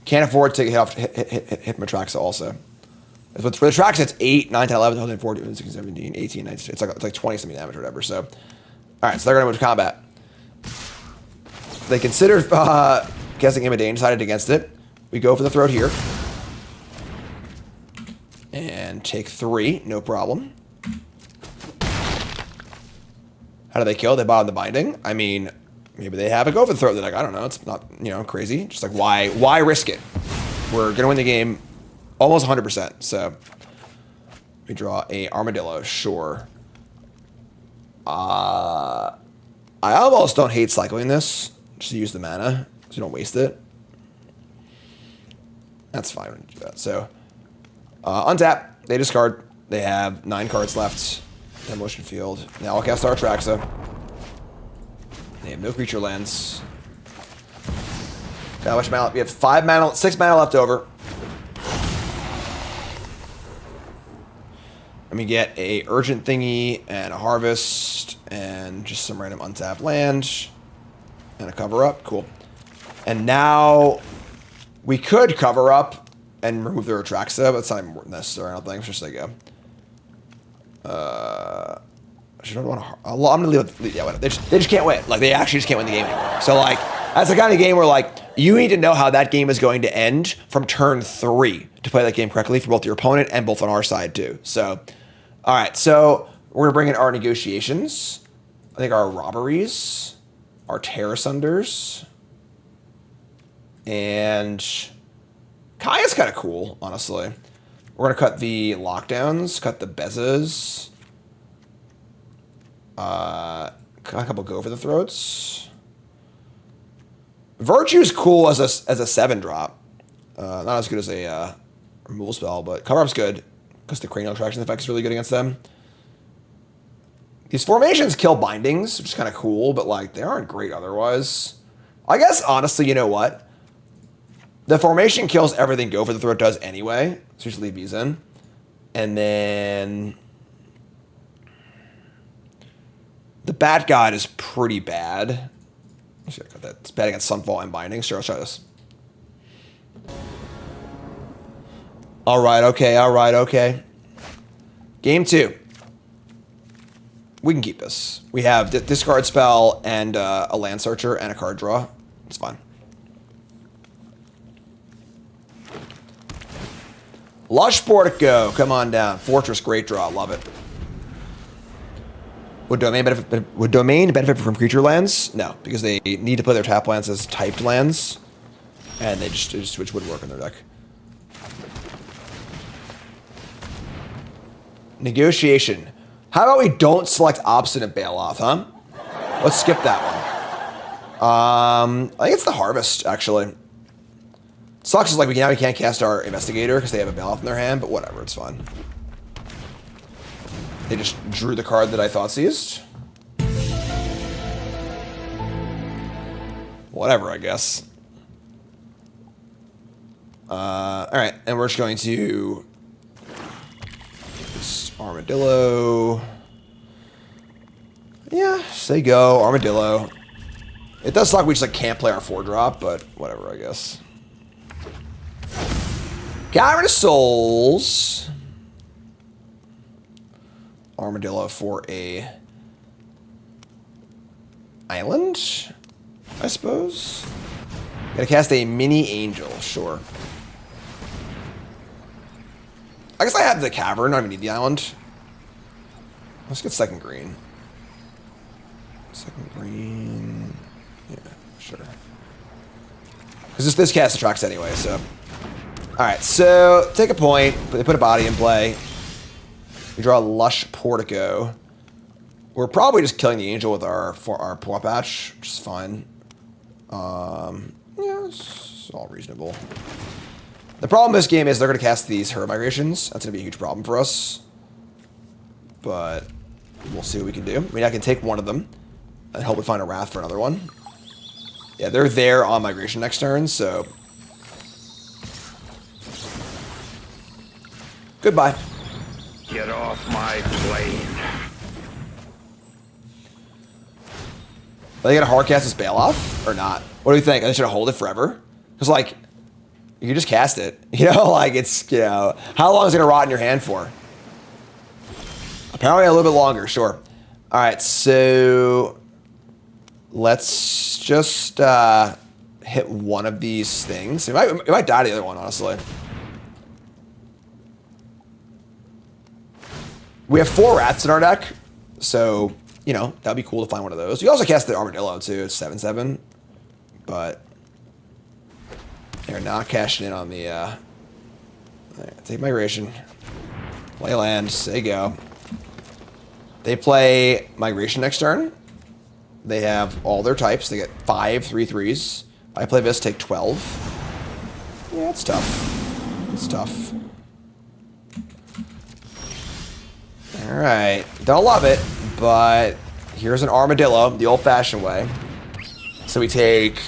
can't afford to hit my Atraxa also. For the Atraxa, it's 8, 9, 10, 11, 12, 14, 15, 16, 17, 18, 19. It's like 20 something damage or whatever. So, all right, so they're gonna move to combat. They considered guessing Imidane, decided against it. We go for the throat here. And take 3, no problem. How do they kill? They bottom the Binding. I mean, maybe they have a go for the throat. They're like, I don't know. It's not, crazy. Just like, why risk it? We're going to win the game almost 100%. So we draw a Armadillo, sure. I almost don't hate cycling this. Just to use the mana so you don't waste it. That's fine when you do that. So untap, they discard. They have 9 cards left. Demolition Field. Now I'll cast our Atraxa. They have no creature lands. Got how much mana? We have 6 mana left over. And we get a urgent thingy and a harvest and just some random untapped land and a cover up. Cool. And now we could cover up and remove their Atraxa, but it's not even necessary, I don't think. It's just like a... I don't want to... I'm going to leave it... Yeah, whatever. They just can't win. Like, they actually just can't win the game anymore. So, like, that's the kind of game where, like, you need to know how that game is going to end from turn 3 to play that game correctly for both your opponent and both on our side, too. So, all right. So, we're going to bring in our negotiations. I think our robberies, our terror sunders, and... Kaya's kind of cool, honestly. We're going to cut the lockdowns, cut the Bezas. Cut a couple go for the throats. Virtue's cool as a 7-drop. Not as good as a removal spell, but cover up's good because the cranial attraction effect is really good against them. These formations kill bindings, which is kind of cool, but like they aren't great otherwise. I guess honestly, you know what? The formation kills everything Go for the Throat does anyway. So you should leave these in. And then the Bat God is pretty bad. Let's see, I got that. It's bad against Sunfall and Binding. Sure, let's try this. All right, okay. Game 2. We can keep this. We have discard spell and a land searcher and a card draw. It's fine. Lush Portico, come on down. Fortress, great draw, love it. Would domain benefit from creature lands? No, because they need to put their tap lands as typed lands, and they just switch woodwork in their deck. Negotiation. How about we don't select Obstinate Bailoff, huh? Let's skip that one. I think it's the Harvest, actually. Sucks is like now we can't cast our Investigator because they have a Bailoff in their hand, but whatever, it's fine. They just drew the card that I thought seized. Whatever, I guess. Alright, and we're just going to this Armadillo. Yeah, say go, Armadillo. It does suck we just like can't play our 4-drop, but whatever, I guess. Cavern of Souls. Armadillo for a island, I suppose. Gonna cast a mini angel, sure. I guess I have the cavern, I don't even need the island. Let's get second green. Second green. Yeah, sure. Because this cast Atraxa anyway, so. Alright, so take a point, they put a body in play. We draw a Lush Portico. We're probably just killing the angel with our Paw Patch, which is fine. Yeah, it's all reasonable. The problem in this game is they're going to cast these Herd Migrations. That's going to be a huge problem for us. But we'll see what we can do. I mean, I can take one of them and hope we find a Wrath for another one. Yeah, they're there on Migration next turn, so. Goodbye. Get off my plane. Are they gonna hard cast this Bailoff or not? What do you think? Are they should hold it forever? Because like, you can just cast it. You know, like it's how long is it gonna rot in your hand for? Apparently a little bit longer. Sure. All right, so let's just hit one of these things. It might die to the other one, honestly. We have 4 Wraths in our deck, so, you know, that'd be cool to find one of those. You also cast the Armadillo, too. It's 7/7, but they're not cashing in on the, right, take Migration. Play land, say go. They play Migration next turn. They have all their types. They get 5 3/3s. I play this, take 12. Yeah, it's tough. It's tough. Alright, don't love it, but here's an Armadillo, the old-fashioned way. So we take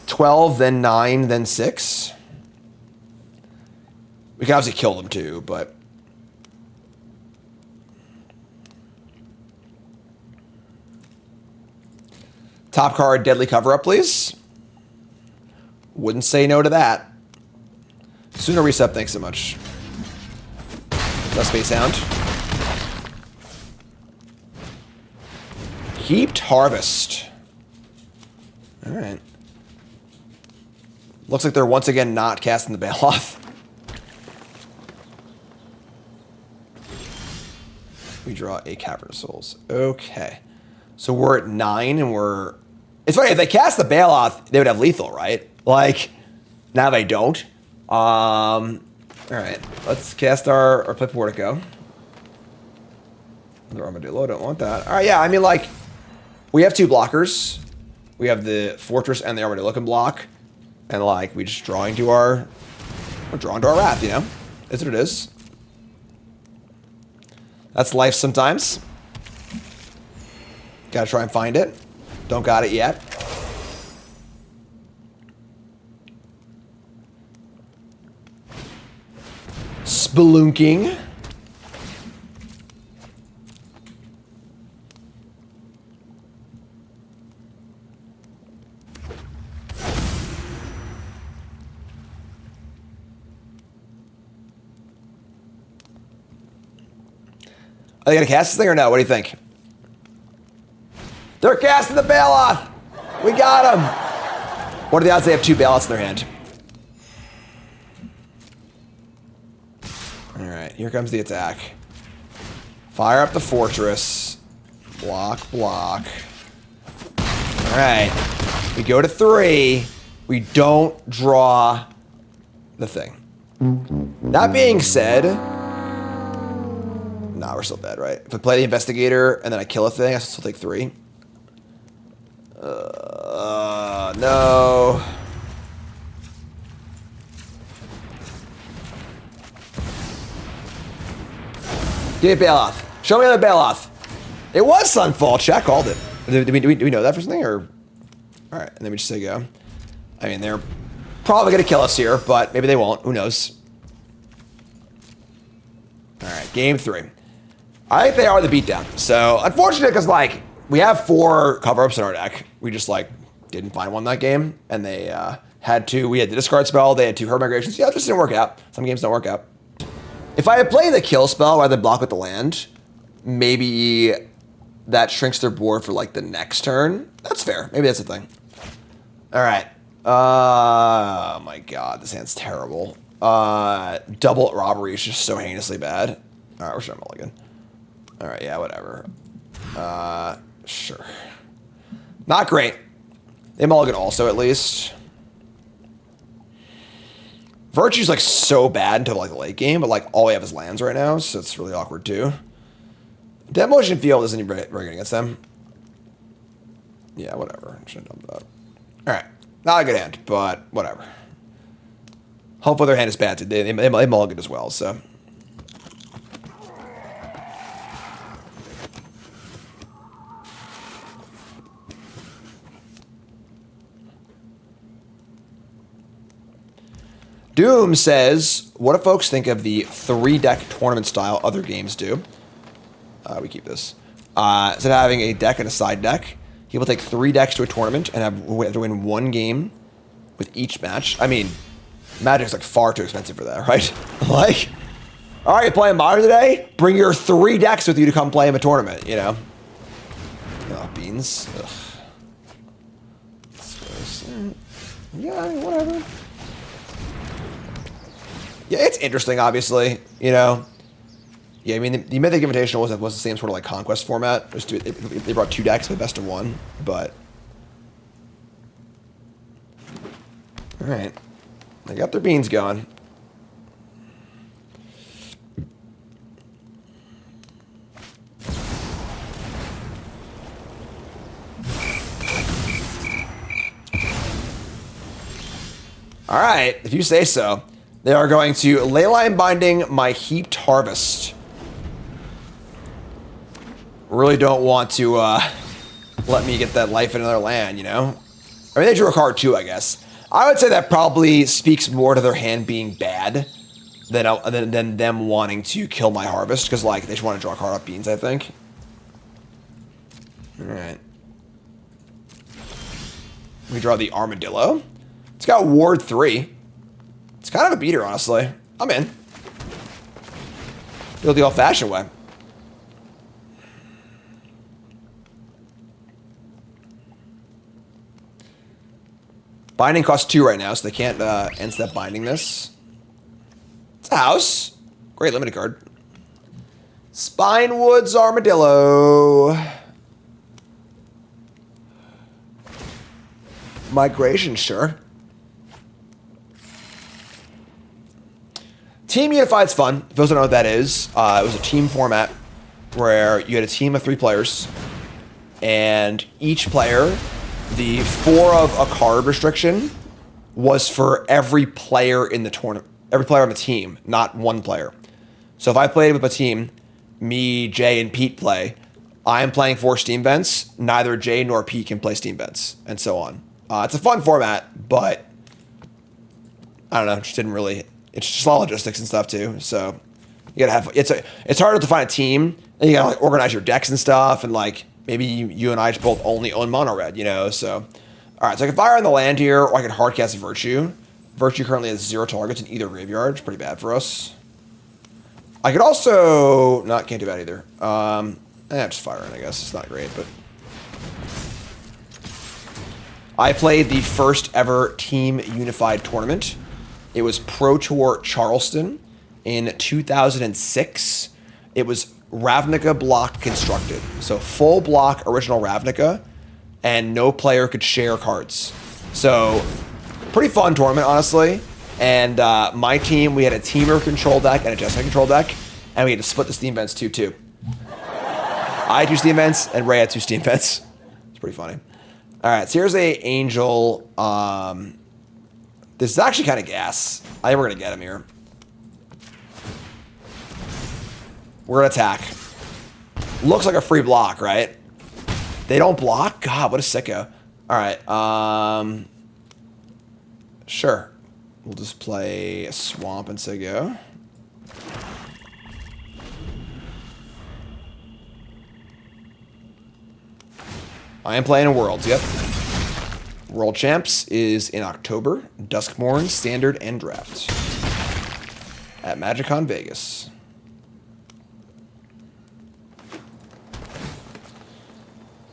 12, then 9, then 6. We can obviously kill them too, but. Top card, Deadly Cover-Up, please. Wouldn't say no to that. Sooner Reset, thanks so much. Less Space Hound. Heaped Harvest. Alright. Looks like they're once again not casting the Bailoff. We draw a Cavern of Souls. Okay. So we're at 9 and we're. It's funny, if they cast the Bailoff, they would have lethal, right? Like, now they don't. Alright. Let's cast our play Portico. Another Armadillo, don't want that. Alright, yeah, I mean, like. We have 2 blockers. We have the Fortress and the Armadillo can block. And, like, we just draw into our. We're drawing to our Wrath, you know? Is what it is. That's life sometimes. Gotta try and find it. Don't got it yet. spelunking. Are they gonna cast this thing or no? What do you think? They're casting the Bailoff! We got him! What are the odds they have 2 Bailoffs in their hand? Alright, here comes the attack. Fire up the fortress. Block, block. Alright. We go to 3. We don't draw the thing. That being said... Nah, we're still dead, right? If I play the investigator and then I kill a thing, I still take 3. No. Give me Bailoff. Show me another Bailoff. It was Sunfall. Chat called it. Do we know that for something? Or all right, and then we just say go. I mean, they're probably gonna kill us here, but maybe they won't. Who knows? All right, game 3. I think they are the beatdown. So unfortunate because like we have 4 cover-ups in our deck. We just like didn't find one that game, and they had to. We had the discard spell. They had 2 herd migrations. Yeah, it just didn't work out. Some games don't work out. If I had played the kill spell rather than block with the land, maybe that shrinks their board for like the next turn. That's fair. Maybe that's the thing. All right. Oh my god, this hand's terrible. Double robbery is just so heinously bad. All right, we're showing mulligan. All right, yeah, whatever. Sure. Not great. They mulligan also, at least. Virtue's like so bad until like the late game, but like all we have is lands right now, so it's really awkward too. Demolition Field isn't even very good against them. Yeah, whatever. Shouldn't have done that. All right, not a good hand, but whatever. Hopefully their hand is bad today. They mulligan as well, so. Doom says, what do folks think of the 3-deck tournament style other games do? We keep this. Instead of having a deck and a side deck, he will take 3 decks to a tournament and have to win 1 game with each match. I mean, Magic's like far too expensive for that, right? Like, all right, you're playing Modern today? Bring your 3 decks with you to come play in a tournament, you know? Oh, beans. Ugh. Yeah, I mean, whatever. Yeah, it's interesting, obviously, you know. Yeah, I mean, the Mythic Invitational was the same sort of like Conquest format. They brought 2 decks with best of 1, but... All right. They got their beans going. All right, if you say so. They are going to Leyline Binding my Heaped Harvest. Really don't want to let me get that life in another land, you know? I mean, they drew a card too, I guess. I would say that probably speaks more to their hand being bad than them wanting to kill my harvest, because like they just want to draw a card off beans, I think. All right. We draw the Armadillo. It's got Ward 3. It's kind of a beater, honestly. I'm in. Do it the old-fashioned way. Binding costs 2 right now, so they can't end-step binding this. It's a house. Great limited card. Spinewood's Armadillo. Migration, sure. Team Unified's fun. For those who don't know what that is, it was a team format where you had a team of 3 players, and each player, the 4 of a card restriction was for every player in the tournament, every player on the team, not one player. So if I played with a team, me, Jay, and Pete play, I'm playing 4 Steam Vents, neither Jay nor Pete can play Steam Vents, and so on. It's a fun format, but I don't know, just didn't really... It's just a lot of logistics and stuff too, so You gotta have it's harder to find a team, and you gotta like organize your decks and stuff, and like maybe you and I just both only own mono red, you know. So, all right, so I can fire on the land here, or I can hardcast Virtue. Virtue currently has 0 targets in either graveyard. It's pretty bad for us. I could also can't do that either. Just fire in, I guess. It's not great, but I played the first ever Team Unified tournament. It was Pro Tour Charleston in 2006. It was Ravnica block constructed. So full block original Ravnica, and no player could share cards. So pretty fun tournament, honestly. And my team, we had a Teamer control deck and a Jessica control deck, and we had to split the Steam Vents 2-2. I had 2 Steam Vents, and Ray had 2 Steam Vents. It's pretty funny. All right, so here's a Angel. This is actually kind of gas. I think we're going to get him here. We're going to attack. Looks like a free block, right? They don't block? God, what a sicko. All right. Sure. We'll just play a Swamp and say go. I am playing in Worlds, yep. World Champs is in October. Duskmorn, Standard, and Draft. At MagicCon Vegas.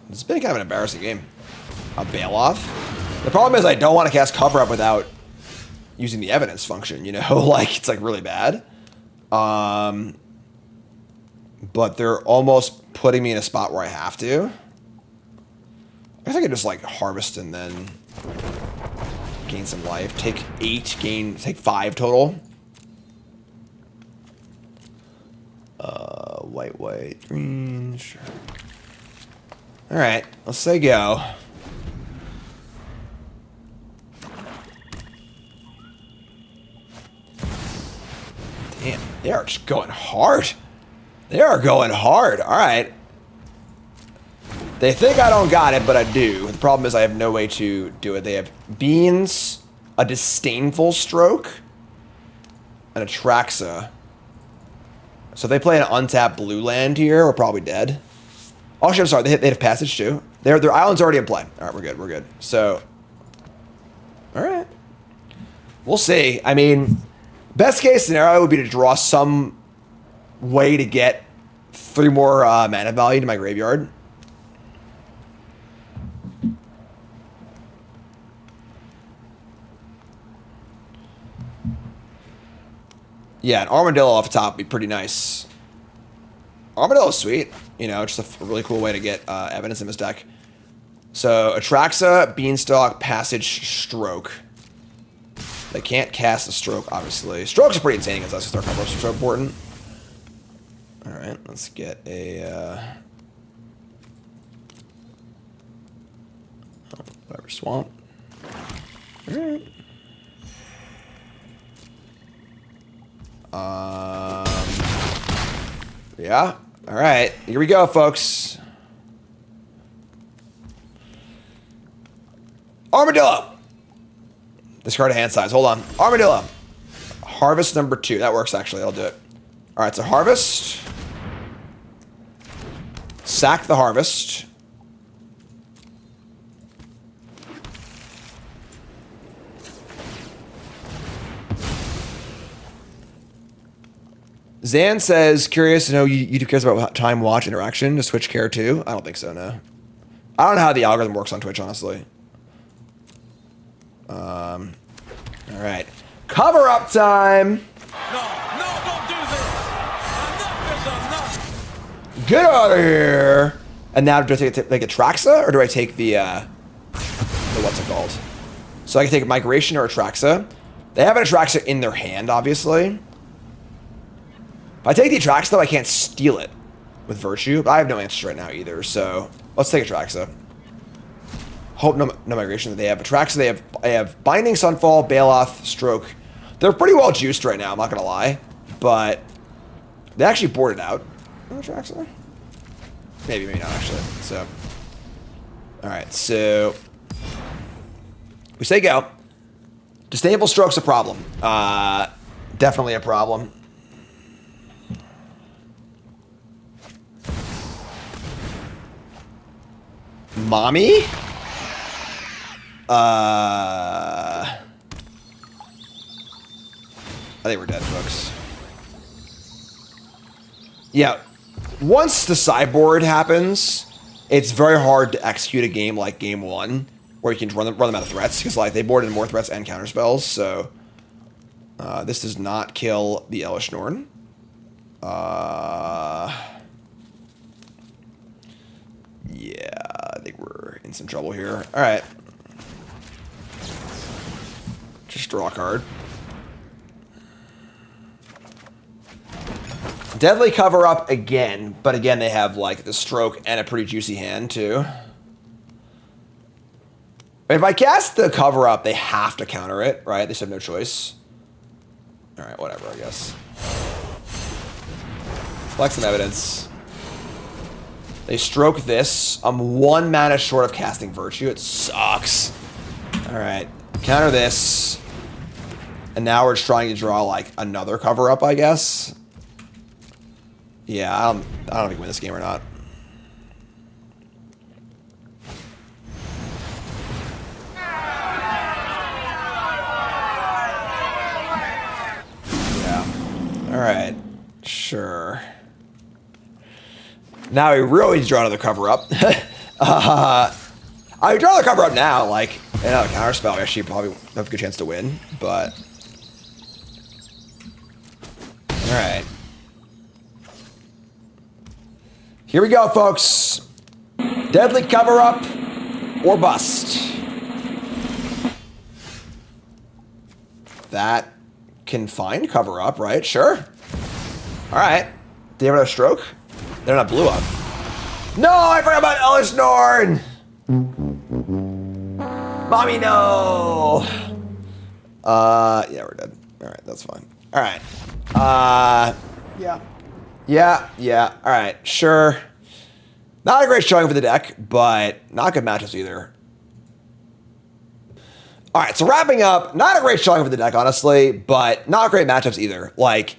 It's been kind of an embarrassing game. A Bailoff. The problem is I don't want to cast Cover Up without using the evidence function, you know? Like, it's like really bad. But they're almost putting me in a spot where I have to. I guess I could just like harvest and then gain some life. Take 8, take 5 total. White, green, sure. Alright, let's say go. Damn, they are just going hard. They are going hard. Alright. They think I don't got it, but I do. The problem is I have no way to do it. They have Beans, a Disdainful Stroke, and a Atraxa. So if they play an untapped blue land here, we're probably dead. Oh, actually, I'm sorry. They have Passage too. Their island's already in play. All right, we're good. We're good. So, all right. We'll see. I mean, best case scenario would be to draw some way to get 3 more mana value to my graveyard. Yeah, an Armadillo off the top would be pretty nice. Armadillo's sweet. You know, just a really cool way to get evidence in this deck. So, Atraxa, Beanstalk, Passage, Stroke. They can't cast a Stroke, obviously. Strokes are pretty insane against us because our cover-ups are so important. Alright, let's get a... whatever, Swamp. Alright. Yeah. All right. Here we go, folks. Armadillo. Discard a hand size. Hold on. Armadillo. Harvest number 2. That works, actually. I'll do it. All right. So harvest. Sack the harvest. Zan says, curious to know YouTube cares about time, watch, interaction. Does Twitch care too? I don't think so, no. I don't know how the algorithm works on Twitch, honestly. All right. Cover up time. No, don't do this. Enough is enough. Get out of here. And now do I take like Atraxa, or do I take the what's it called? So I can take Migration or Atraxa. They have an Atraxa in their hand, obviously. If I take the Atraxa, though, I can't steal it with Virtue. But I have no answers right now either, so let's take Atraxa. Hope no migration. They have Atraxa. They have Binding Sunfall, Bailoff, Stroke. They're pretty well juiced right now, I'm not going to lie. But they actually boarded out. Atraxa? Maybe not, actually. So, all right, so we say go. Disdainful Stroke's a problem. Definitely a problem. Mommy? I think we're dead, folks. Yeah. Once the sideboard happens, it's very hard to execute a game like game 1, where you can run them out of threats, because like they boarded more threats and counter spells. So this does not kill the Elish Norn. Yeah, I think we're in some trouble here. All right. Just draw a card. Deadly Cover Up again, but again they have like the stroke and a pretty juicy hand too. If I cast the Cover Up, they have to counter it, right? They just have no choice. All right, whatever, I guess. Collect some evidence. They stroke this. I'm 1 mana short of casting Virtue. It sucks. All right, counter this. And now we're just trying to draw like another Cover Up, I guess. Yeah, I don't know if we can win this game or not. Yeah. All right. Sure. Now we really need to draw another Cover Up. I would draw the Cover Up now, like another counter spell. We actually probably have a good chance to win, but all right. Here we go, folks. Deadly Cover Up or bust. That can find Cover Up, right? Sure. All right. Do you have another stroke? They're not blue up. No, I forgot about Elish Norn. Mommy, no. Yeah, we're dead. All right, that's fine. All right. Yeah. All right, sure. Not a great showing for the deck, but not good matchups either. All right, so wrapping up, not a great showing for the deck, honestly, but not great matchups either. Like,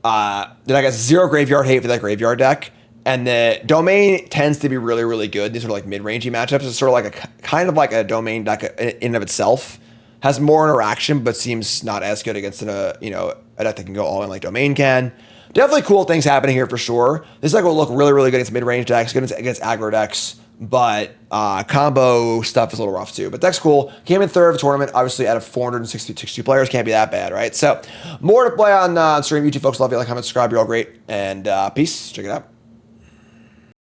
the deck has 0 graveyard hate for that graveyard deck, and the domain tends to be really, really good. These are like mid-rangey matchups. It's sort of like a kind of like a domain deck in and of itself. Has more interaction, but seems not as good against a deck that can go all in like domain can. Definitely cool things happening here for sure. This deck will look really, really good against mid-range decks, good against aggro decks, but combo stuff is a little rough too. But deck's cool. Came in 3rd of the tournament, obviously out of 462 players. Can't be that bad, right? So more to play on stream. YouTube folks, love you. Like, comment, subscribe. You're all great. And peace. Check it out.